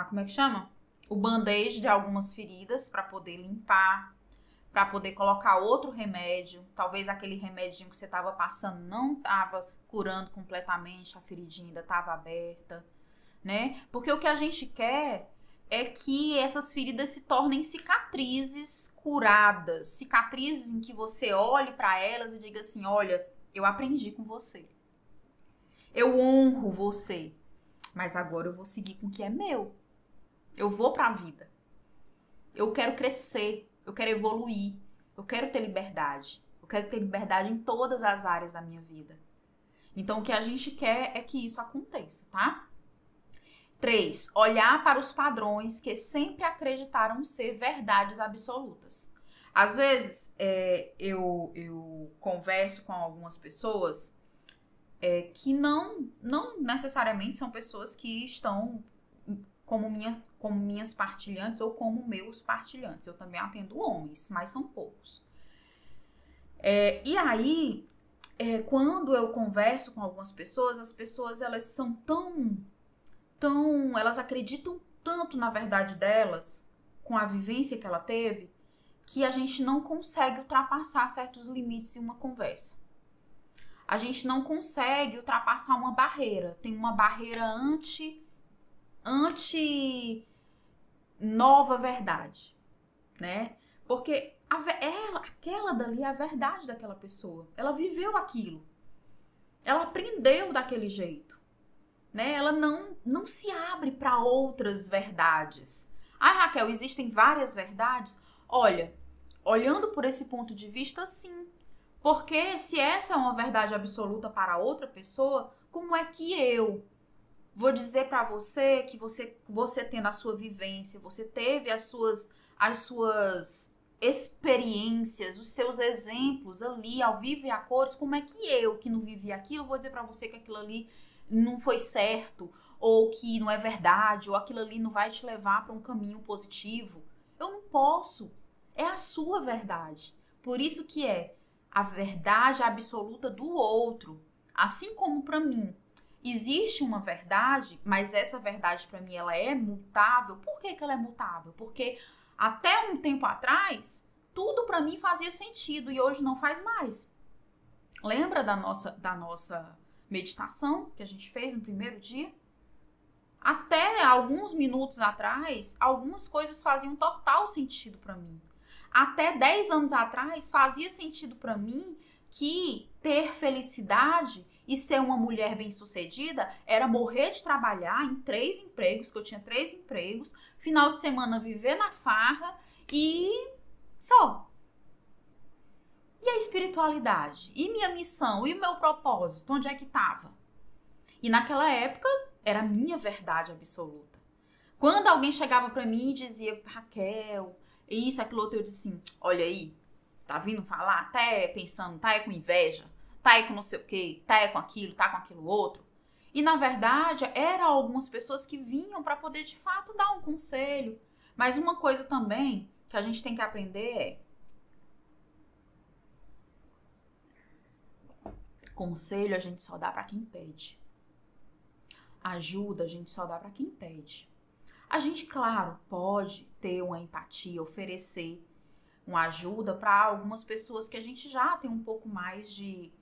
como é que chama? O band-aid de algumas feridas para poder limpar, para poder colocar outro remédio. Talvez aquele remedinho que você estava passando não estava curando completamente, a feridinha ainda estava aberta, né? Porque o que a gente quer é que essas feridas se tornem cicatrizes curadas, cicatrizes em que você olhe para elas e diga assim, olha, eu aprendi com você, eu honro você, mas agora eu vou seguir com o que é meu. Eu vou para a vida. Eu quero crescer, eu quero evoluir, eu quero ter liberdade. Eu quero ter liberdade em todas as áreas da minha vida. Então, o que a gente quer é que isso aconteça, tá? 3. Olhar para os padrões que sempre acreditaram ser verdades absolutas. Às vezes, eu converso com algumas pessoas que não necessariamente são pessoas que estão como minhas partilhantes ou como meus partilhantes. Eu também atendo homens, mas são poucos. E aí, quando eu converso com algumas pessoas, as pessoas elas são elas acreditam tanto na verdade delas, com a vivência que ela teve, que a gente não consegue ultrapassar certos limites em uma conversa. A gente não consegue ultrapassar uma barreira. Tem uma barreira anti nova verdade, né? Porque aquela dali é a verdade daquela pessoa. Ela viveu aquilo. Ela aprendeu daquele jeito, né? Ela não se abre para outras verdades. Raquel, existem várias verdades? Olha, olhando por esse ponto de vista, sim. Porque se essa é uma verdade absoluta para outra pessoa, como é que eu vou dizer para você que você tendo a sua vivência, você teve as suas experiências, os seus exemplos ali ao vivo e a cores, como é que eu, que não vivi aquilo, vou dizer para você que aquilo ali não foi certo, ou que não é verdade, ou aquilo ali não vai te levar para um caminho positivo? Eu não posso. É a sua verdade. Por isso que é a verdade absoluta do outro. Assim como para mim existe uma verdade, mas essa verdade para mim ela é mutável. Por que ela é mutável? Porque até um tempo atrás, tudo para mim fazia sentido e hoje não faz mais. Lembra da nossa meditação que a gente fez no primeiro dia? Até alguns minutos atrás, algumas coisas faziam total sentido para mim. Até 10 anos atrás, fazia sentido para mim que ter felicidade e ser uma mulher bem-sucedida era morrer de trabalhar em 3 empregos, que eu tinha 3 empregos, final de semana viver na farra e só. E a espiritualidade? E minha missão? E o meu propósito? Onde é que estava? E naquela época era minha verdade absoluta. Quando alguém chegava pra mim e dizia, Raquel, isso, aquilo outro, eu disse assim, olha aí, tá vindo falar? Tá pensando, tá com inveja? Tá com não sei o quê? Tá com aquilo, tá com aquilo outro? E na verdade, eram algumas pessoas que vinham para poder de fato dar um conselho. Mas uma coisa também que a gente tem que aprender é: conselho a gente só dá para quem pede. Ajuda a gente só dá para quem pede. A gente, claro, pode ter uma empatia, oferecer uma ajuda para algumas pessoas que a gente já tem um pouco mais de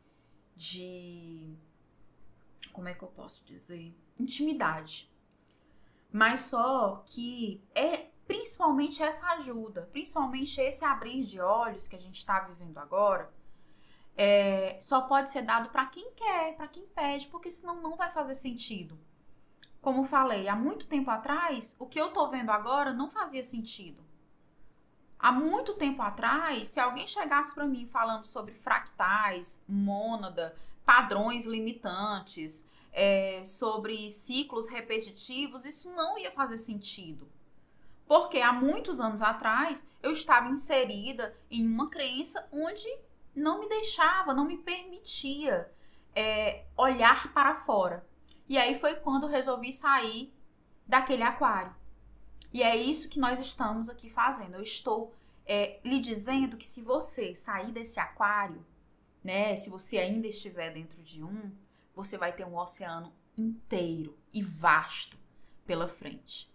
como é que eu posso dizer? Intimidade. Mas só que é principalmente essa ajuda, principalmente esse abrir de olhos que a gente está vivendo agora, só pode ser dado para quem quer, para quem pede, porque senão não vai fazer sentido. Como falei, há muito tempo atrás, o que eu tô vendo agora não fazia sentido. Há muito tempo atrás, se alguém chegasse para mim falando sobre fractais, mônada, padrões limitantes, sobre ciclos repetitivos, isso não ia fazer sentido. Porque há muitos anos atrás, eu estava inserida em uma crença onde não me deixava, não me permitia olhar para fora. E aí foi quando eu resolvi sair daquele aquário. E é isso que nós estamos aqui fazendo. Eu estou lhe dizendo que se você sair desse aquário, né, se você ainda estiver dentro de você vai ter um oceano inteiro e vasto pela frente.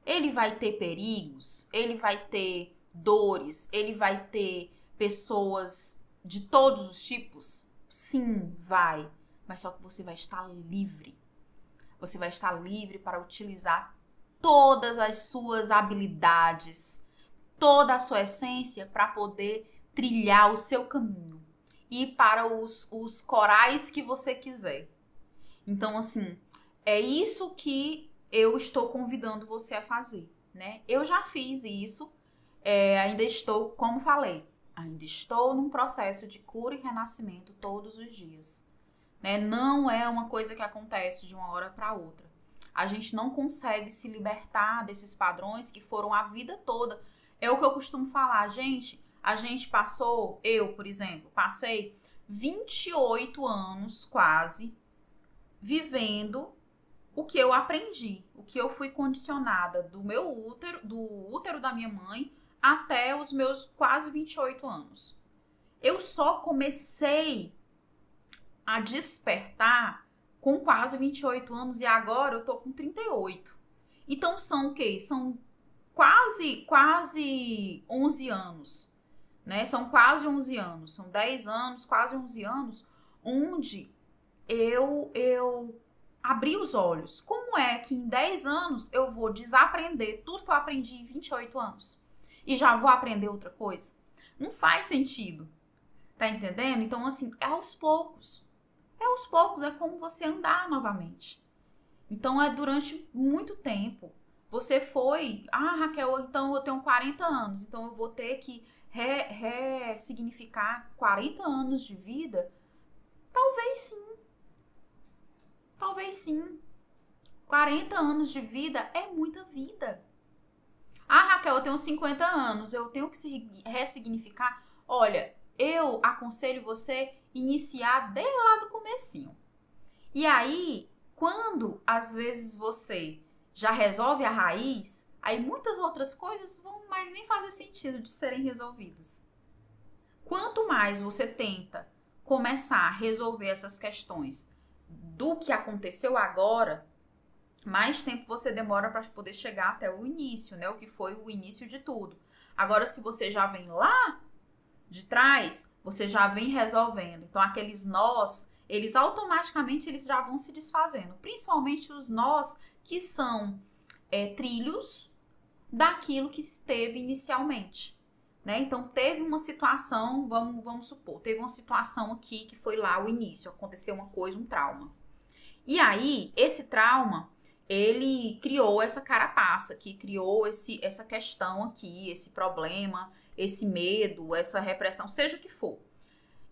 Ele vai ter perigos, ele vai ter dores, ele vai ter pessoas de todos os tipos? Sim, vai. Mas só que você vai estar livre. Você vai estar livre para utilizar todas as suas habilidades, toda a sua essência para poder trilhar o seu caminho e para os corais que você quiser. Então, assim, é isso que eu estou convidando você a fazer, né? Eu já fiz isso, ainda estou, como falei, ainda estou num processo de cura e renascimento todos os dias, né? Não é uma coisa que acontece de uma hora para outra. A gente não consegue se libertar desses padrões que foram a vida toda. É o que eu costumo falar, gente. A gente passou, eu, por exemplo, passei 28 anos quase vivendo o que eu aprendi, o que eu fui condicionada do meu útero, do útero da minha mãe até os meus quase 28 anos. Eu só comecei a despertar com quase 28 anos e agora eu tô com 38. Então são o quê? São quase 11 anos, né? São quase 11 anos, são 10 anos, quase 11 anos, onde eu abri os olhos. Como é que em 10 anos eu vou desaprender tudo que eu aprendi em 28 anos e já vou aprender outra coisa? Não faz sentido, tá entendendo? Então, assim, é aos poucos. É aos poucos, é como você andar novamente. Então, é durante muito tempo. Você foi, Raquel, então eu tenho 40 anos, então eu vou ter que ressignificar 40 anos de vida? Talvez sim. Talvez sim. 40 anos de vida é muita vida. Raquel, eu tenho 50 anos, eu tenho que ressignificar. Olha, eu aconselho você iniciar desde lá do comecinho. E aí, quando às vezes você já resolve a raiz, aí muitas outras coisas vão mais nem fazer sentido de serem resolvidas. Quanto mais você tenta começar a resolver essas questões do que aconteceu agora, mais tempo você demora para poder chegar até o início, né? O que foi o início de tudo. Agora, se você já vem lá de trás, você já vem resolvendo. Então, aqueles nós, eles automaticamente eles já vão se desfazendo. Principalmente os nós que são trilhos daquilo que teve inicialmente, né? Então, teve uma situação, vamos supor, teve uma situação aqui que foi lá o início, aconteceu uma coisa, um trauma. E aí, esse trauma, ele criou essa carapaça, que criou essa questão aqui, esse problema, esse medo, essa repressão, seja o que for.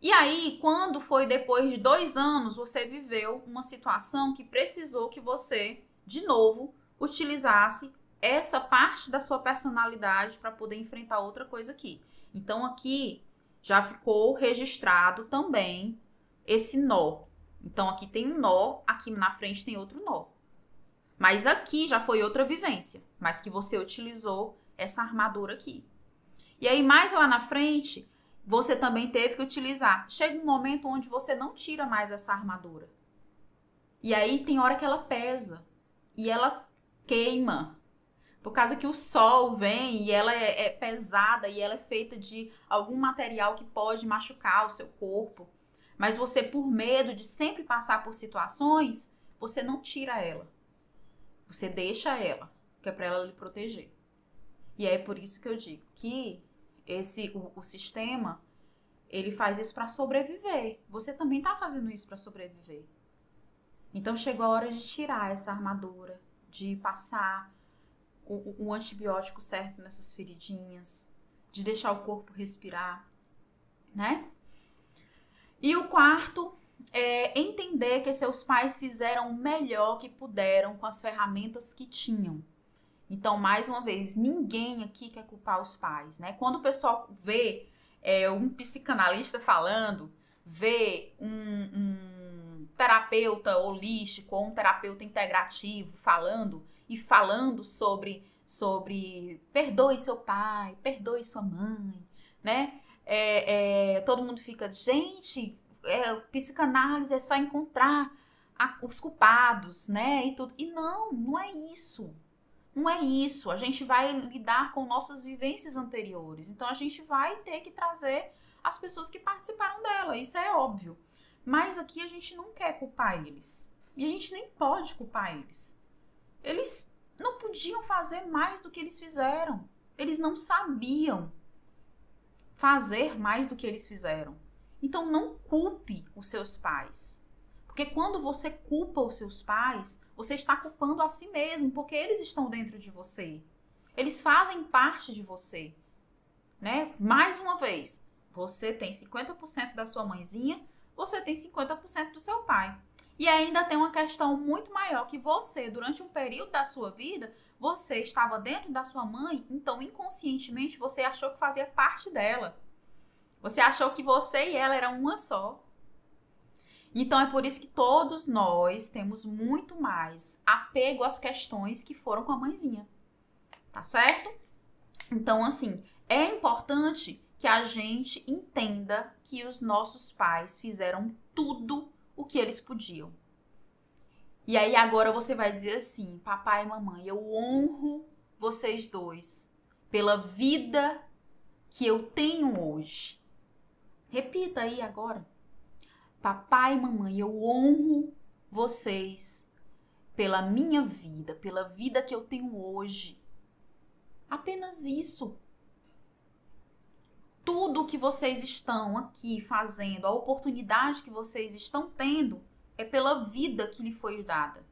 E aí, quando foi depois de 2 anos, você viveu uma situação que precisou que você, de novo, utilizasse essa parte da sua personalidade para poder enfrentar outra coisa aqui. Então, aqui já ficou registrado também esse nó. Então, aqui tem um nó, aqui na frente tem outro nó. Mas aqui já foi outra vivência, mas que você utilizou essa armadura aqui. E aí, mais lá na frente, você também teve que utilizar. Chega um momento onde você não tira mais essa armadura. E aí, tem hora que ela pesa. E ela queima. Por causa que o sol vem e ela é pesada e ela é feita de algum material que pode machucar o seu corpo. Mas você, por medo de sempre passar por situações, você não tira ela. Você deixa ela, que é para ela lhe proteger. E é por isso que eu digo que o sistema, ele faz isso para sobreviver. Você também tá fazendo isso para sobreviver. Então chegou a hora de tirar essa armadura, de passar o antibiótico certo nessas feridinhas, de deixar o corpo respirar, né? E o quarto é entender que seus pais fizeram o melhor que puderam com as ferramentas que tinham. Então, mais uma vez, ninguém aqui quer culpar os pais, né? Quando o pessoal vê um psicanalista falando, vê um terapeuta holístico ou um terapeuta integrativo falando sobre perdoe seu pai, perdoe sua mãe, né? Todo mundo fica, gente, psicanálise é só encontrar os culpados, né? E tudo. E não é isso. Não é isso. A gente vai lidar com nossas vivências anteriores. Então, a gente vai ter que trazer as pessoas que participaram dela. Isso é óbvio. Mas aqui a gente não quer culpar eles. E a gente nem pode culpar eles. Eles não podiam fazer mais do que eles fizeram. Eles não sabiam fazer mais do que eles fizeram. Então, não culpe os seus pais. Porque quando você culpa os seus pais, você está culpando a si mesmo, porque eles estão dentro de você. Eles fazem parte de você, né? Mais uma vez, você tem 50% da sua mãezinha, você tem 50% do seu pai. E ainda tem uma questão muito maior, que você, durante um período da sua vida, você estava dentro da sua mãe, então inconscientemente você achou que fazia parte dela. Você achou que você e ela eram uma só. Então, é por isso que todos nós temos muito mais apego às questões que foram com a mãezinha. Tá certo? Então, assim, é importante que a gente entenda que os nossos pais fizeram tudo o que eles podiam. E aí, agora você vai dizer assim, papai e mamãe, eu honro vocês dois pela vida que eu tenho hoje. Repita aí agora. Papai e mamãe, eu honro vocês pela minha vida, pela vida que eu tenho hoje. Apenas isso. Tudo que vocês estão aqui fazendo, a oportunidade que vocês estão tendo, é pela vida que lhe foi dada.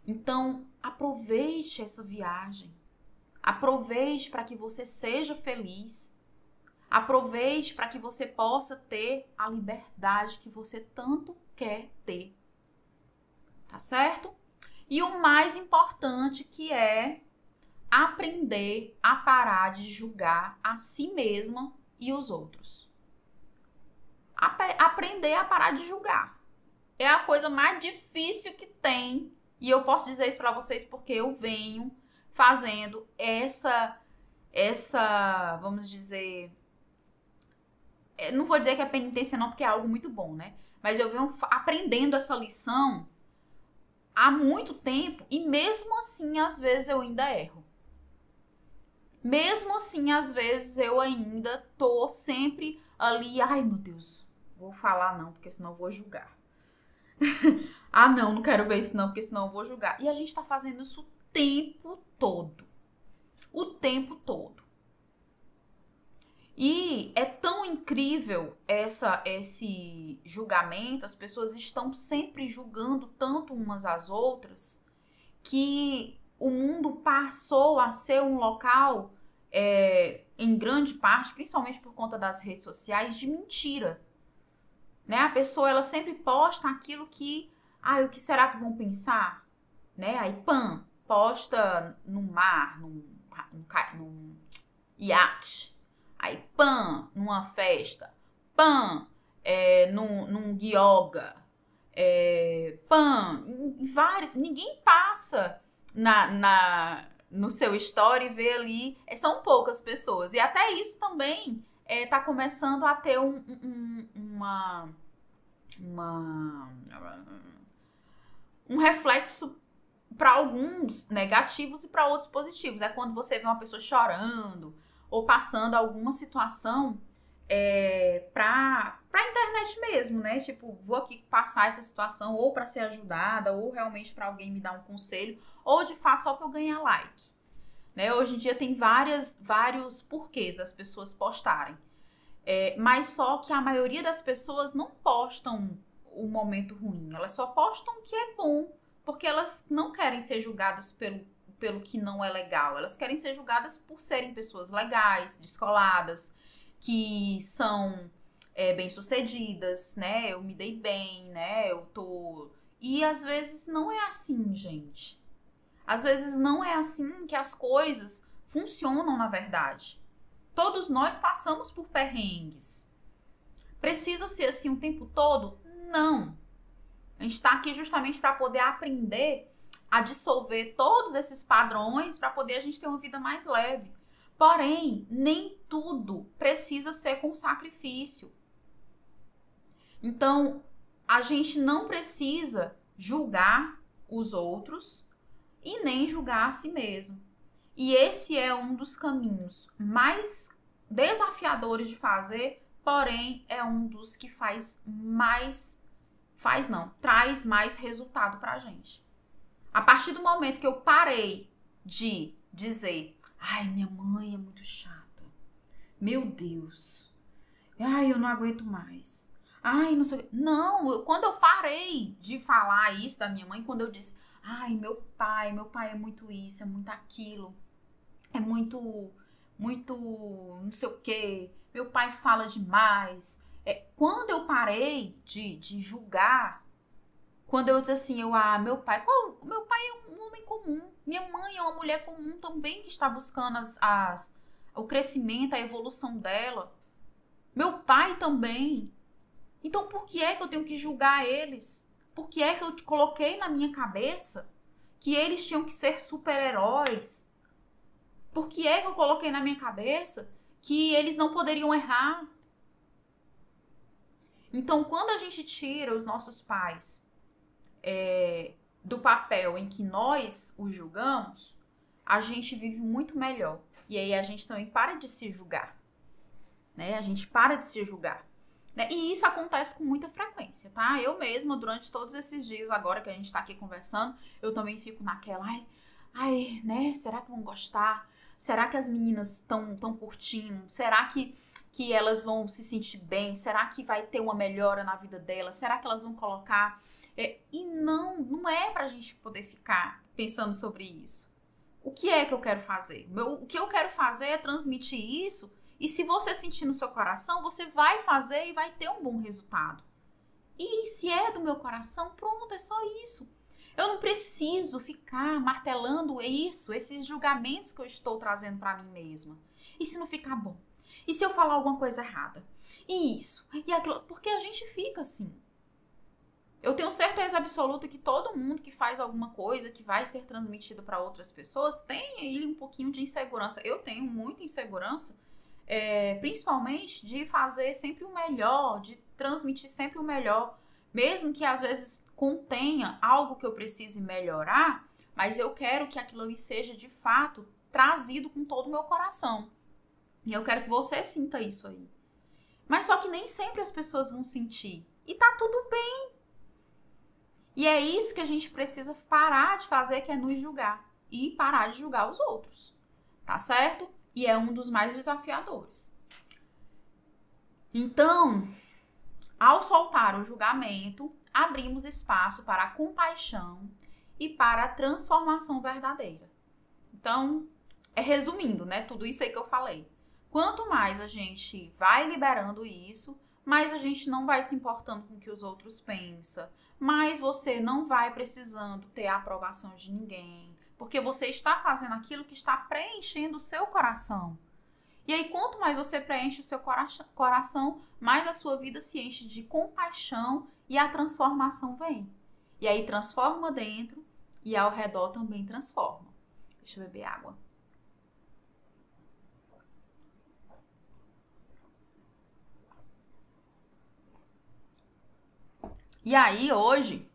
Então, aproveite essa viagem. Aproveite para que você seja feliz. Aproveite para que você possa ter a liberdade que você tanto quer ter. Tá certo? E o mais importante, que é aprender a parar de julgar a si mesma e os outros. Aprender a parar de julgar. É a coisa mais difícil que tem. E eu posso dizer isso para vocês porque eu venho fazendo essa, vamos dizer... não vou dizer que é penitência não, porque é algo muito bom, né? Mas eu venho aprendendo essa lição há muito tempo e mesmo assim, às vezes, eu ainda erro. Mesmo assim, às vezes, eu ainda tô sempre ali, ai meu Deus, vou falar não, porque senão eu vou julgar. Ah não, não quero ver isso não, porque senão eu vou julgar. E a gente tá fazendo isso o tempo todo. O tempo todo. E é tão incrível esse julgamento, as pessoas estão sempre julgando tanto umas às outras, que o mundo passou a ser um local em grande parte, principalmente por conta das redes sociais, de mentira. Né? A pessoa, ela sempre posta aquilo que, o que será que vão pensar? Né? Aí, posta no mar, num iate. Aí, numa festa. Num yoga. Em várias. Ninguém passa no seu story e vê ali. São poucas pessoas. E até isso também tá começando a ter um reflexo para alguns negativos e para outros positivos. É quando você vê uma pessoa chorando ou passando alguma situação pra internet mesmo, né? Tipo, vou aqui passar essa situação ou pra ser ajudada, ou realmente pra alguém me dar um conselho, ou de fato só pra eu ganhar like. Né? Hoje em dia tem vários porquês das pessoas postarem. Mas só que a maioria das pessoas não postam o momento ruim. Elas só postam o que é bom, porque elas não querem ser julgadas pelo que não é legal. Elas querem ser julgadas por serem pessoas legais, descoladas, que são bem-sucedidas, né? Eu me dei bem, né? E às vezes não é assim, gente. Às vezes não é assim que as coisas funcionam, na verdade. Todos nós passamos por perrengues. Precisa ser assim o tempo todo? Não. A gente está aqui justamente para poder aprender a dissolver todos esses padrões para poder a gente ter uma vida mais leve. Porém, nem tudo precisa ser com sacrifício. Então, a gente não precisa julgar os outros e nem julgar a si mesmo. E esse é um dos caminhos mais desafiadores de fazer, porém é um dos que traz mais resultado pra gente. A partir do momento que eu parei de dizer, minha mãe é muito chata, meu Deus, eu não aguento mais, não sei o que. Não, quando eu parei de falar isso da minha mãe, quando eu disse, meu pai é muito isso, é muito aquilo, é muito não sei o que, meu pai fala demais. Quando eu parei de julgar, quando eu disse assim, meu pai é um homem comum, minha mãe é uma mulher comum também que está buscando o crescimento, a evolução dela, meu pai também. Então por que é que eu tenho que julgar eles? Por que é que eu coloquei na minha cabeça que eles tinham que ser super-heróis? Por que é que eu coloquei na minha cabeça que eles não poderiam errar? Então, quando a gente tira os nossos pais do papel em que nós os julgamos, a gente vive muito melhor. E aí a gente também para de se julgar. Né? A gente para de se julgar. Né? E isso acontece com muita frequência, tá? Eu mesma, durante todos esses dias agora que a gente tá aqui conversando, eu também fico naquela, né? Será que vão gostar? Será que as meninas estão curtindo? Será que elas vão se sentir bem? Será que vai ter uma melhora na vida delas? Será que elas vão colocar? E não é pra gente poder ficar pensando sobre isso. O que é que eu quero fazer? O que eu quero fazer é transmitir isso, e se você sentir no seu coração, você vai fazer e vai ter um bom resultado. E se é do meu coração, pronto, é só isso. Eu não preciso ficar martelando esses julgamentos que eu estou trazendo para mim mesma. E se não ficar bom? E se eu falar alguma coisa errada? E isso? E aquilo? Porque a gente fica assim. Eu tenho certeza absoluta que todo mundo que faz alguma coisa que vai ser transmitido para outras pessoas tem aí um pouquinho de insegurança. Eu tenho muita insegurança, principalmente de fazer sempre o melhor, de transmitir sempre o melhor, mesmo que às vezes contenha algo que eu precise melhorar, mas eu quero que aquilo ali seja de fato trazido com todo o meu coração. E eu quero que você sinta isso aí. Mas só que nem sempre as pessoas vão sentir. E tá tudo bem. E é isso que a gente precisa parar de fazer, que é nos julgar. E parar de julgar os outros. Tá certo? E é um dos mais desafiadores. Então, ao soltar o julgamento, abrimos espaço para a compaixão e para a transformação verdadeira. Então, resumindo, né, tudo isso aí que eu falei. Quanto mais a gente vai liberando isso, mais a gente não vai se importando com o que os outros pensam, mais você não vai precisando ter a aprovação de ninguém, porque você está fazendo aquilo que está preenchendo o seu coração. E aí, quanto mais você preenche o seu coração, mais a sua vida se enche de compaixão e a transformação vem. E aí transforma dentro e ao redor também transforma. Deixa eu beber água. E aí, hoje,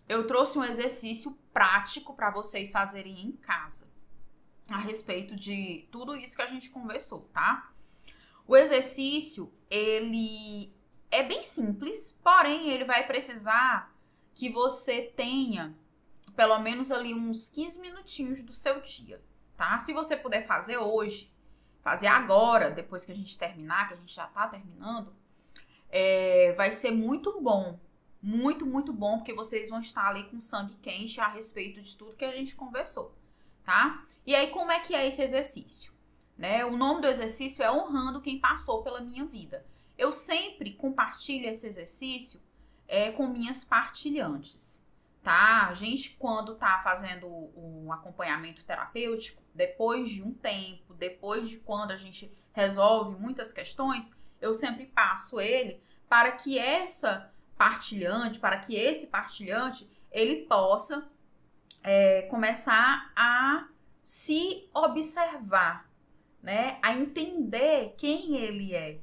eu trouxe um exercício prático para vocês fazerem em casa, a respeito de tudo isso que a gente conversou, tá? O exercício, ele é bem simples, porém, ele vai precisar que você tenha pelo menos ali uns 15 minutinhos do seu dia, tá? Se você puder fazer hoje, fazer agora, depois que a gente terminar, que a gente já tá terminando, vai ser muito bom. Muito, muito bom, porque vocês vão estar ali com sangue quente a respeito de tudo que a gente conversou, tá? E aí, como é que é esse exercício? Né? O nome do exercício é Honrando Quem Passou Pela Minha Vida. Eu sempre compartilho esse exercício com minhas partilhantes, tá? A gente, quando tá fazendo um acompanhamento terapêutico, depois de um tempo, depois de quando a gente resolve muitas questões, eu sempre passo ele para que esse partilhante, ele possa começar a se observar, né? A entender quem ele é,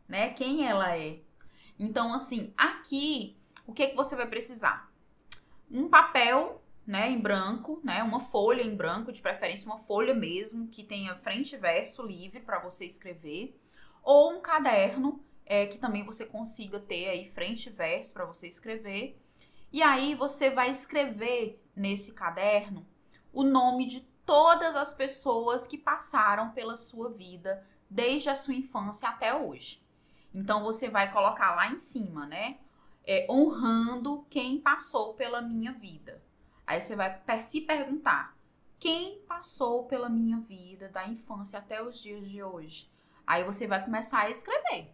né? Quem ela é. Então, assim, aqui, o que que você vai precisar? Um papel, né, em branco, né? Uma folha em branco, de preferência uma folha mesmo, que tenha frente e verso livre para você escrever. Ou um caderno, que também você consiga ter aí frente e verso para você escrever. E aí você vai escrever nesse caderno o nome de todas as pessoas que passaram pela sua vida desde a sua infância até hoje. Então você vai colocar lá em cima, né? Honrando quem passou pela minha vida. Aí você vai se perguntar: quem passou pela minha vida da infância até os dias de hoje? Aí você vai começar a escrever.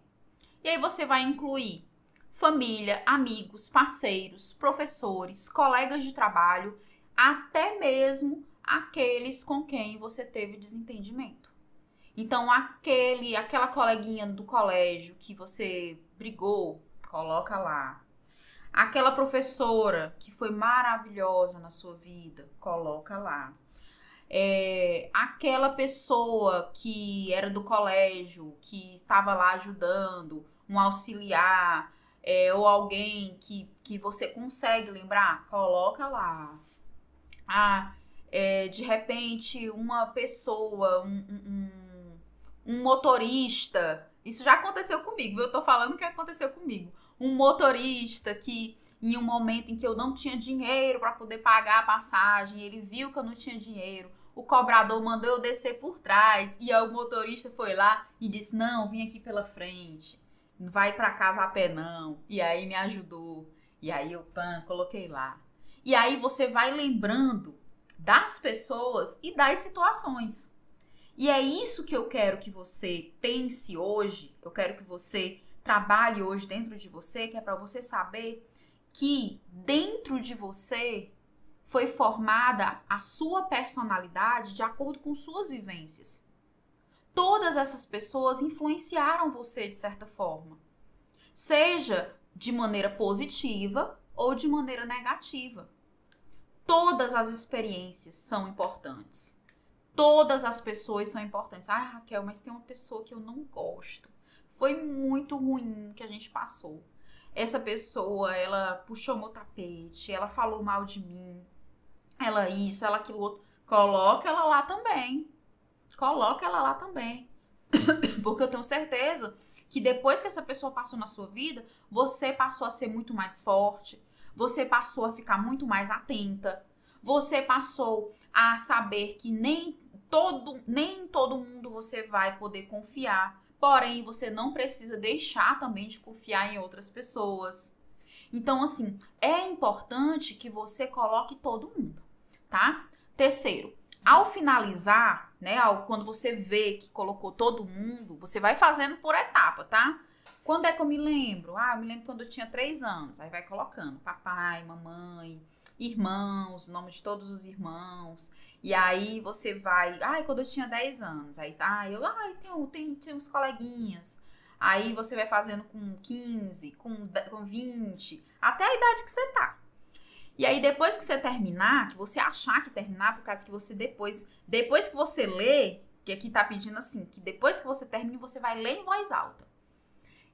E aí você vai incluir família, amigos, parceiros, professores, colegas de trabalho, até mesmo aqueles com quem você teve desentendimento. Então, aquela coleguinha do colégio que você brigou, coloca lá. Aquela professora que foi maravilhosa na sua vida, coloca lá. Aquela pessoa que era do colégio, que estava lá ajudando, um auxiliar, ou alguém que você consegue lembrar, coloca lá. De repente, uma pessoa, um motorista, isso já aconteceu comigo, eu tô falando que aconteceu comigo. Um motorista que, em um momento em que eu não tinha dinheiro para poder pagar a passagem, ele viu que eu não tinha dinheiro, o cobrador mandou eu descer por trás, e aí o motorista foi lá e disse: não, vim aqui pela frente, não vai para casa a pé não. E aí me ajudou, e aí eu coloquei lá. E aí você vai lembrando das pessoas e das situações. E é isso que eu quero que você pense hoje, eu quero que você trabalhe hoje dentro de você, que é para você saber que dentro de você foi formada a sua personalidade de acordo com suas vivências. Todas essas pessoas influenciaram você de certa forma, seja de maneira positiva ou de maneira negativa. Todas as experiências são importantes. Todas as pessoas são importantes. Ai, Raquel, mas tem uma pessoa que eu não gosto. Foi muito ruim que a gente passou. Essa pessoa, ela puxou meu tapete, ela falou mal de mim, ela isso, ela aquilo outro. Coloca ela lá também. Coloca ela lá também. Porque eu tenho certeza que depois que essa pessoa passou na sua vida, você passou a ser muito mais forte, você passou a ficar muito mais atenta, você passou a saber que nem todo mundo você vai poder confiar, porém você não precisa deixar também de confiar em outras pessoas. Então, assim, é importante que você coloque todo mundo, tá? Terceiro, ao finalizar né? Quando você vê que colocou todo mundo, você vai fazendo por etapa, tá? Quando é que eu me lembro? Ah, eu me lembro quando eu tinha 3 anos. Aí vai colocando papai, mamãe, irmãos, o nome de todos os irmãos. E aí você vai... Ai, quando eu tinha 10 anos. Aí tá, tem uns coleguinhas. Aí você vai fazendo com 15, com 20, até a idade que você tá. E aí depois que você terminar, que você achar que terminar, por causa que você depois que você lê, que aqui tá pedindo assim, que depois que você termina, você vai ler em voz alta.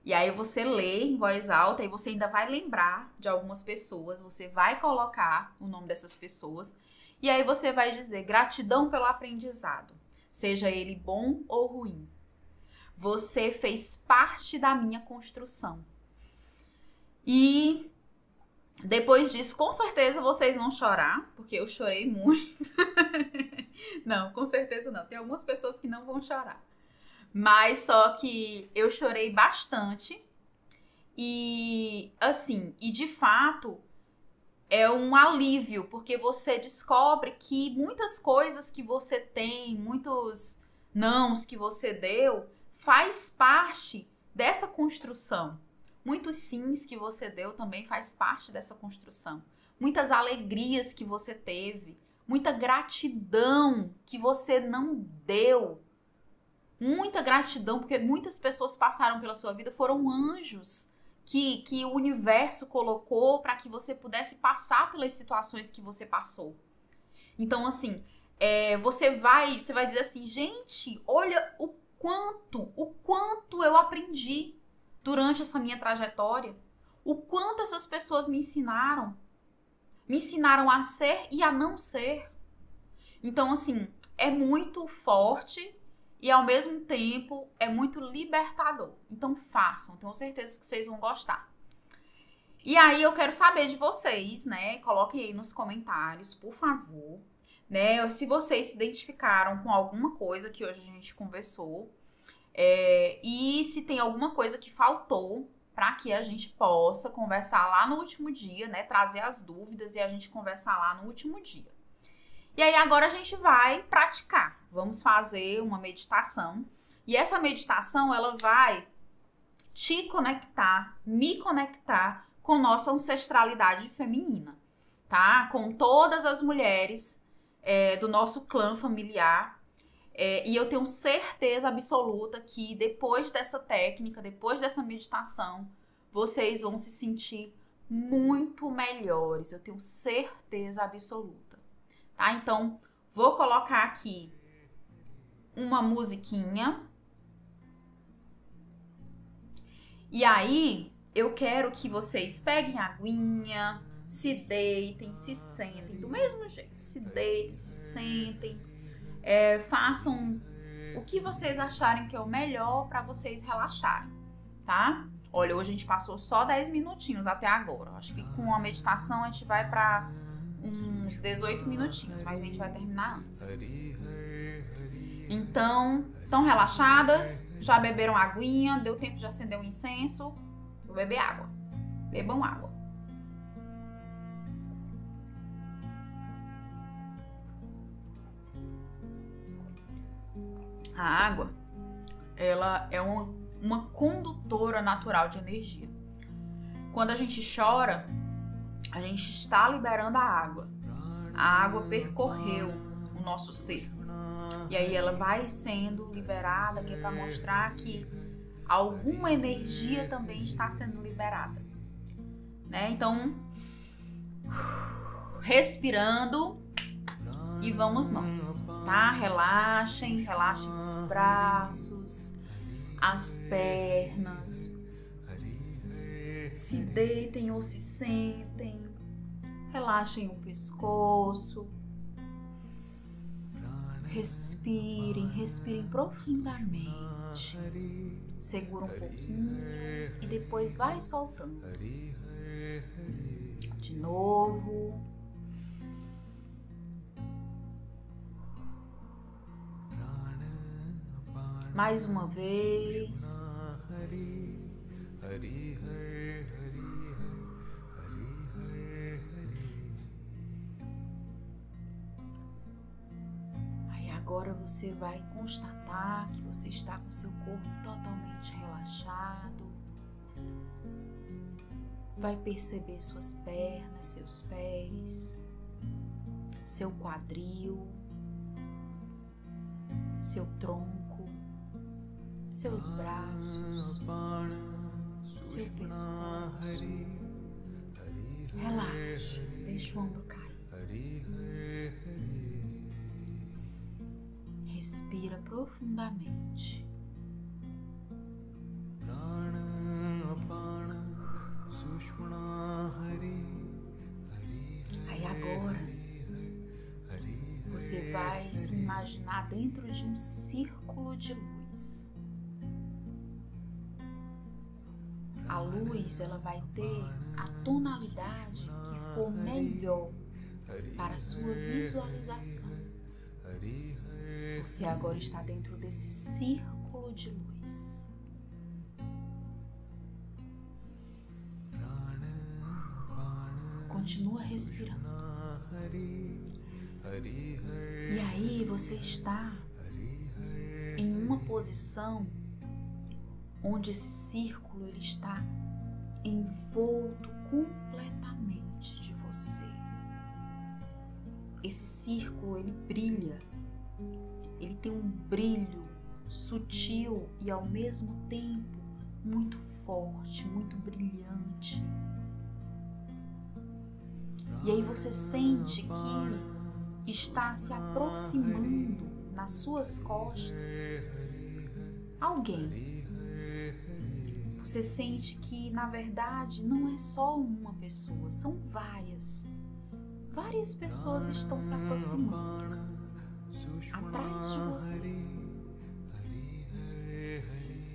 E aí você lê em voz alta e você ainda vai lembrar de algumas pessoas, você vai colocar o nome dessas pessoas e aí você vai dizer gratidão pelo aprendizado, seja ele bom ou ruim. Você fez parte da minha construção. E depois disso, com certeza vocês vão chorar, porque eu chorei muito. Não, com certeza não. Tem algumas pessoas que não vão chorar. Mas só que eu chorei bastante e, assim, e de fato é um alívio, porque você descobre que muitas coisas que você tem, muitos nãos que você deu, faz parte dessa construção. Muitos sims que você deu também faz parte dessa construção. Muitas alegrias que você teve, muita gratidão que você não deu. Muita gratidão, porque muitas pessoas passaram pela sua vida, foram anjos que o universo colocou para que você pudesse passar pelas situações que você passou. Então, assim, você vai dizer assim, gente, olha o quanto eu aprendi durante essa minha trajetória, o quanto essas pessoas me ensinaram a ser e a não ser. Então, assim, é muito forte e ao mesmo tempo é muito libertador. Então façam, tenho certeza que vocês vão gostar. E aí eu quero saber de vocês, né? Coloquem aí nos comentários, por favor, né? Se vocês se identificaram com alguma coisa que hoje a gente conversou, e se tem alguma coisa que faltou para que a gente possa conversar lá no último dia, né? Trazer as dúvidas e a gente conversar lá no último dia. E aí agora a gente vai praticar. Vamos fazer uma meditação. E essa meditação, ela vai te conectar, me conectar com nossa ancestralidade feminina, tá? Com todas as mulheres do nosso clã familiar. E eu tenho certeza absoluta que depois dessa técnica, depois dessa meditação, vocês vão se sentir muito melhores. Eu tenho certeza absoluta. Tá? Então, vou colocar aqui uma musiquinha. E aí, eu quero que vocês peguem a aguinha, se deitem, se sentem do mesmo jeito. Se deitem, se sentem. Façam o que vocês acharem que é o melhor para vocês relaxarem, tá? Olha, hoje a gente passou só 10 minutinhos até agora. Acho que com a meditação a gente vai para uns 18 minutinhos, mas a gente vai terminar antes. Então, estão relaxadas? Já beberam aguinha? Deu tempo de acender um incenso? Vou beber água. Bebam água. A água, ela é uma condutora natural de energia. Quando a gente chora, a gente está liberando a água. A água percorreu o nosso ser. E aí ela vai sendo liberada, que é para mostrar que alguma energia também está sendo liberada. Né? Então, respirando e vamos nós, tá? Relaxem, relaxem os braços, as pernas. Se deitem ou se sentem. Relaxem o pescoço. Respirem, respirem profundamente. Segura um pouquinho e depois vai soltando. De novo. Mais uma vez. Agora você vai constatar que você está com seu corpo totalmente relaxado. Vai perceber suas pernas, seus pés, seu quadril, seu tronco, seus braços, seu pescoço. Relaxe, deixa o ombro cair. Respira profundamente. Aí agora você vai se imaginar dentro de um círculo de luz. A luz, ela vai ter a tonalidade que for melhor para a sua visualização. Você agora está dentro desse círculo de luz. Continua respirando. E aí você está em uma posição onde esse círculo ele está envolto completamente de você. Esse círculo ele brilha. Ele tem um brilho sutil e ao mesmo tempo muito forte, muito brilhante. E aí você sente que está se aproximando nas suas costas alguém. Você sente que na verdade não é só uma pessoa, são várias. Várias pessoas estão se aproximando atrás de você.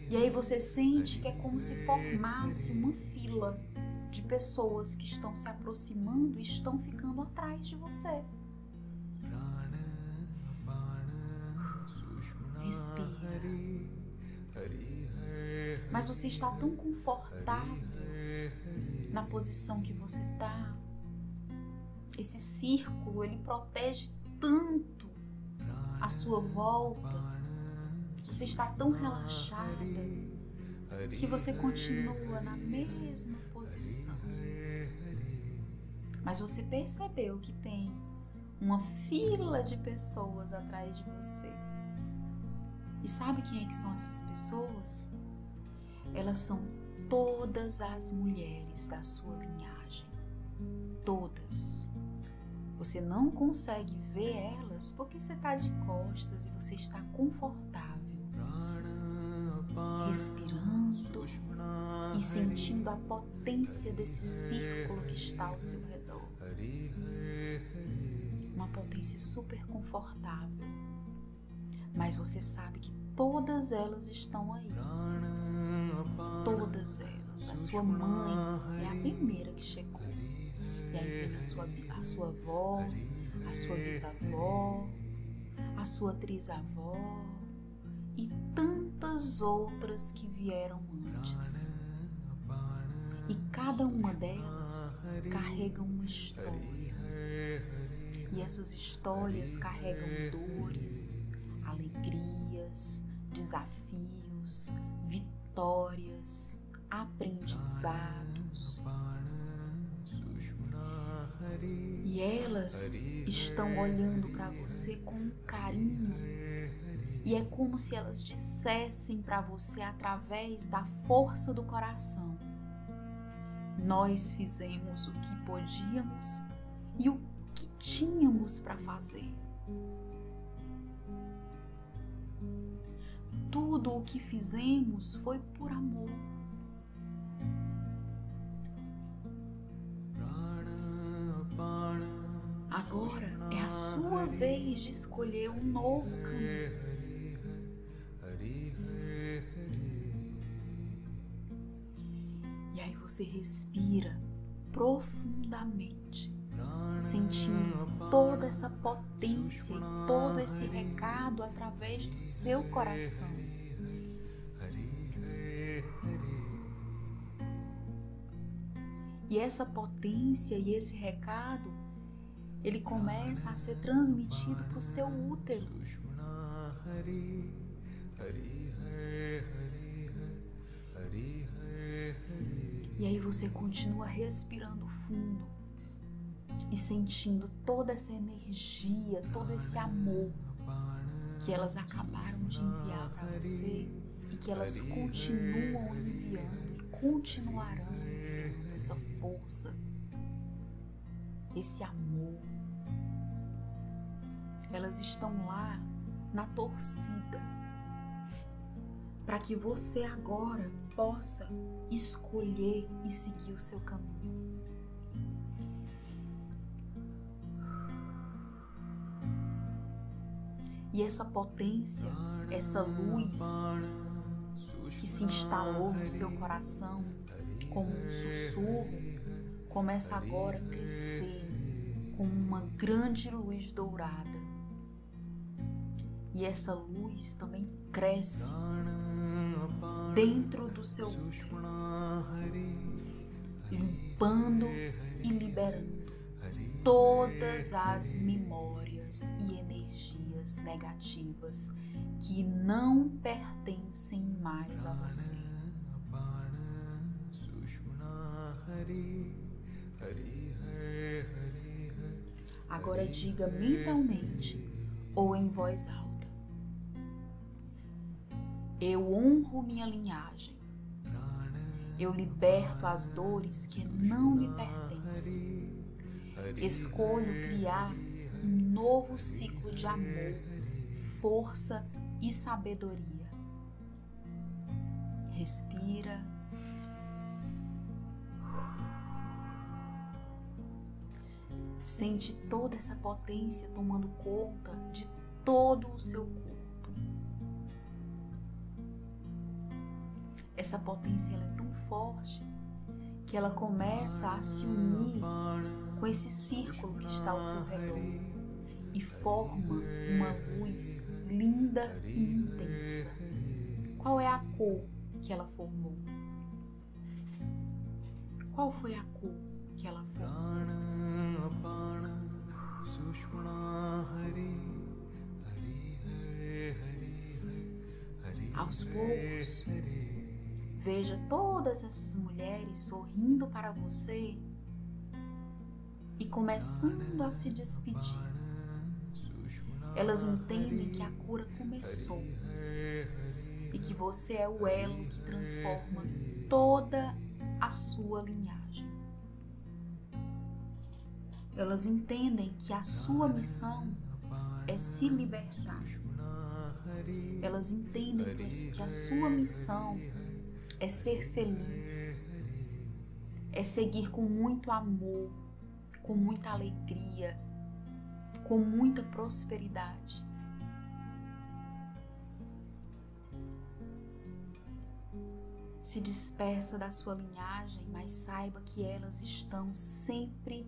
E aí você sente que é como se formasse uma fila de pessoas que estão se aproximando e estão ficando atrás de você. Respira. Mas você está tão confortável na posição que você está. Esse círculo, ele protege tanto a sua volta. Você está tão relaxada que você continua na mesma posição. Mas você percebeu que tem uma fila de pessoas atrás de você. E sabe quem é que são essas pessoas? Elas são todas as mulheres da sua linhagem. Todas. Você não consegue ver elas porque você está de costas e você está confortável. Respirando e sentindo a potência desse círculo que está ao seu redor. Uma potência super confortável. Mas você sabe que todas elas estão aí. Todas elas. A sua mãe é a primeira que chegou. E aí vem a sua avó, a sua bisavó, a sua trisavó e tantas outras que vieram antes. E cada uma delas carrega uma história. E essas histórias carregam dores, alegrias, desafios, vitórias, aprendizados. E elas estão olhando para você com um carinho. E é como se elas dissessem para você através da força do coração: nós fizemos o que podíamos e o que tínhamos para fazer. Tudo o que fizemos foi por amor. Agora é a sua vez de escolher um novo caminho. E aí você respira profundamente, sentindo toda essa potência e todo esse recado através do seu coração. E essa potência e esse recado, ele começa a ser transmitido para o seu útero. E aí você continua respirando fundo e sentindo toda essa energia, todo esse amor que elas acabaram de enviar para você e que elas continuam enviando e continuarão enviando essa força, esse amor. Elas estão lá na torcida para que você agora possa escolher e seguir o seu caminho. E essa potência, essa luz que se instalou no seu coração como um sussurro, começa agora a crescer como uma grande luz dourada. E essa luz também cresce dentro do seu útero, limpando e liberando todas as memórias e energias negativas que não pertencem mais a você. Agora diga mentalmente ou em voz alta: eu honro minha linhagem. Eu liberto as dores que não me pertencem. Escolho criar um novo ciclo de amor, força e sabedoria. Respira. Sente toda essa potência tomando conta de todo o seu corpo. Essa potência ela é tão forte que ela começa a se unir com esse círculo que está ao seu redor e forma uma luz linda e intensa. Qual é a cor que ela formou? Qual foi a cor que ela formou? Aos poucos, veja todas essas mulheres sorrindo para você e começando a se despedir. Elas entendem que a cura começou e que você é o elo que transforma toda a sua linhagem. Elas entendem que a sua missão é se libertar. Elas entendem que a sua missão é ser feliz, é seguir com muito amor, com muita alegria, com muita prosperidade. Se despeça da sua linhagem, mas saiba que elas estão sempre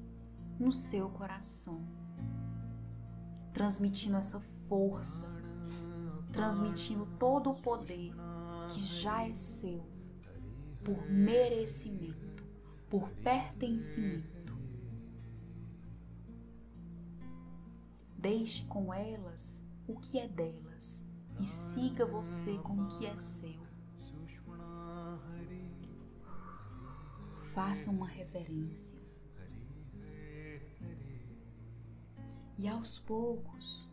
no seu coração, transmitindo essa força, transmitindo todo o poder que já é seu, por merecimento, por pertencimento. Deixe com elas o que é delas e siga você com o que é seu. Faça uma reverência. E aos poucos,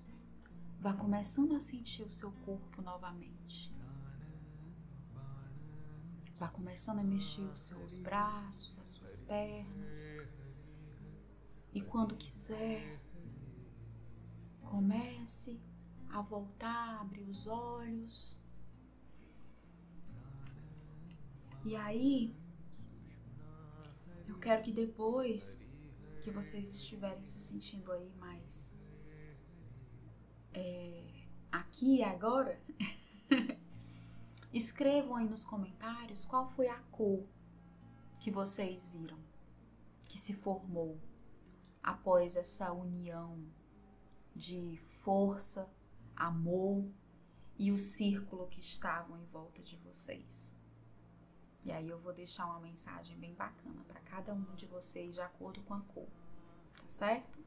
vá começando a sentir o seu corpo novamente. Vá começando a mexer os seus braços, as suas pernas. E quando quiser, comece a voltar, a abrir os olhos. E aí, eu quero que depois que vocês estiverem se sentindo aí mais aqui e agora, escrevam aí nos comentários qual foi a cor que vocês viram, que se formou após essa união de força, amor e o círculo que estavam em volta de vocês. E aí eu vou deixar uma mensagem bem bacana para cada um de vocês de acordo com a cor, tá certo?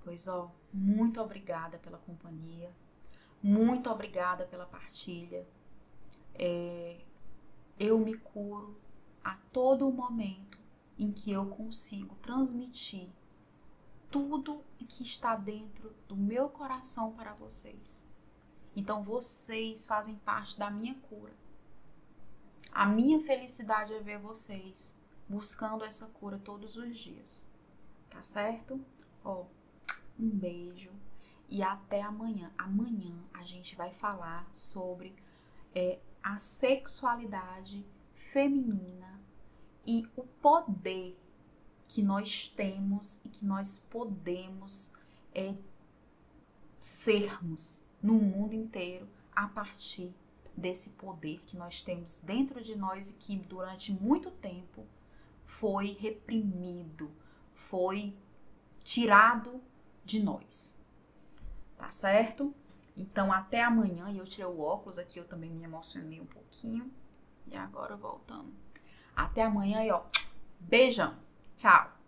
Pois muito obrigada pela companhia. Muito obrigada pela partilha. Eu me curo a todo momento em que eu consigo transmitir tudo que está dentro do meu coração para vocês. Então vocês fazem parte da minha cura. A minha felicidade é ver vocês buscando essa cura todos os dias. Tá certo? Ó, um beijo e até amanhã. Amanhã a gente vai falar sobre a sexualidade feminina e o poder que nós temos e que nós podemos sermos no mundo inteiro a partir desse poder que nós temos dentro de nós e que durante muito tempo foi reprimido, foi tirado de nós. Tá certo? Então até amanhã. E eu tirei o óculos aqui, eu também me emocionei um pouquinho. E agora voltando. Até amanhã e ó, beijão. Tchau.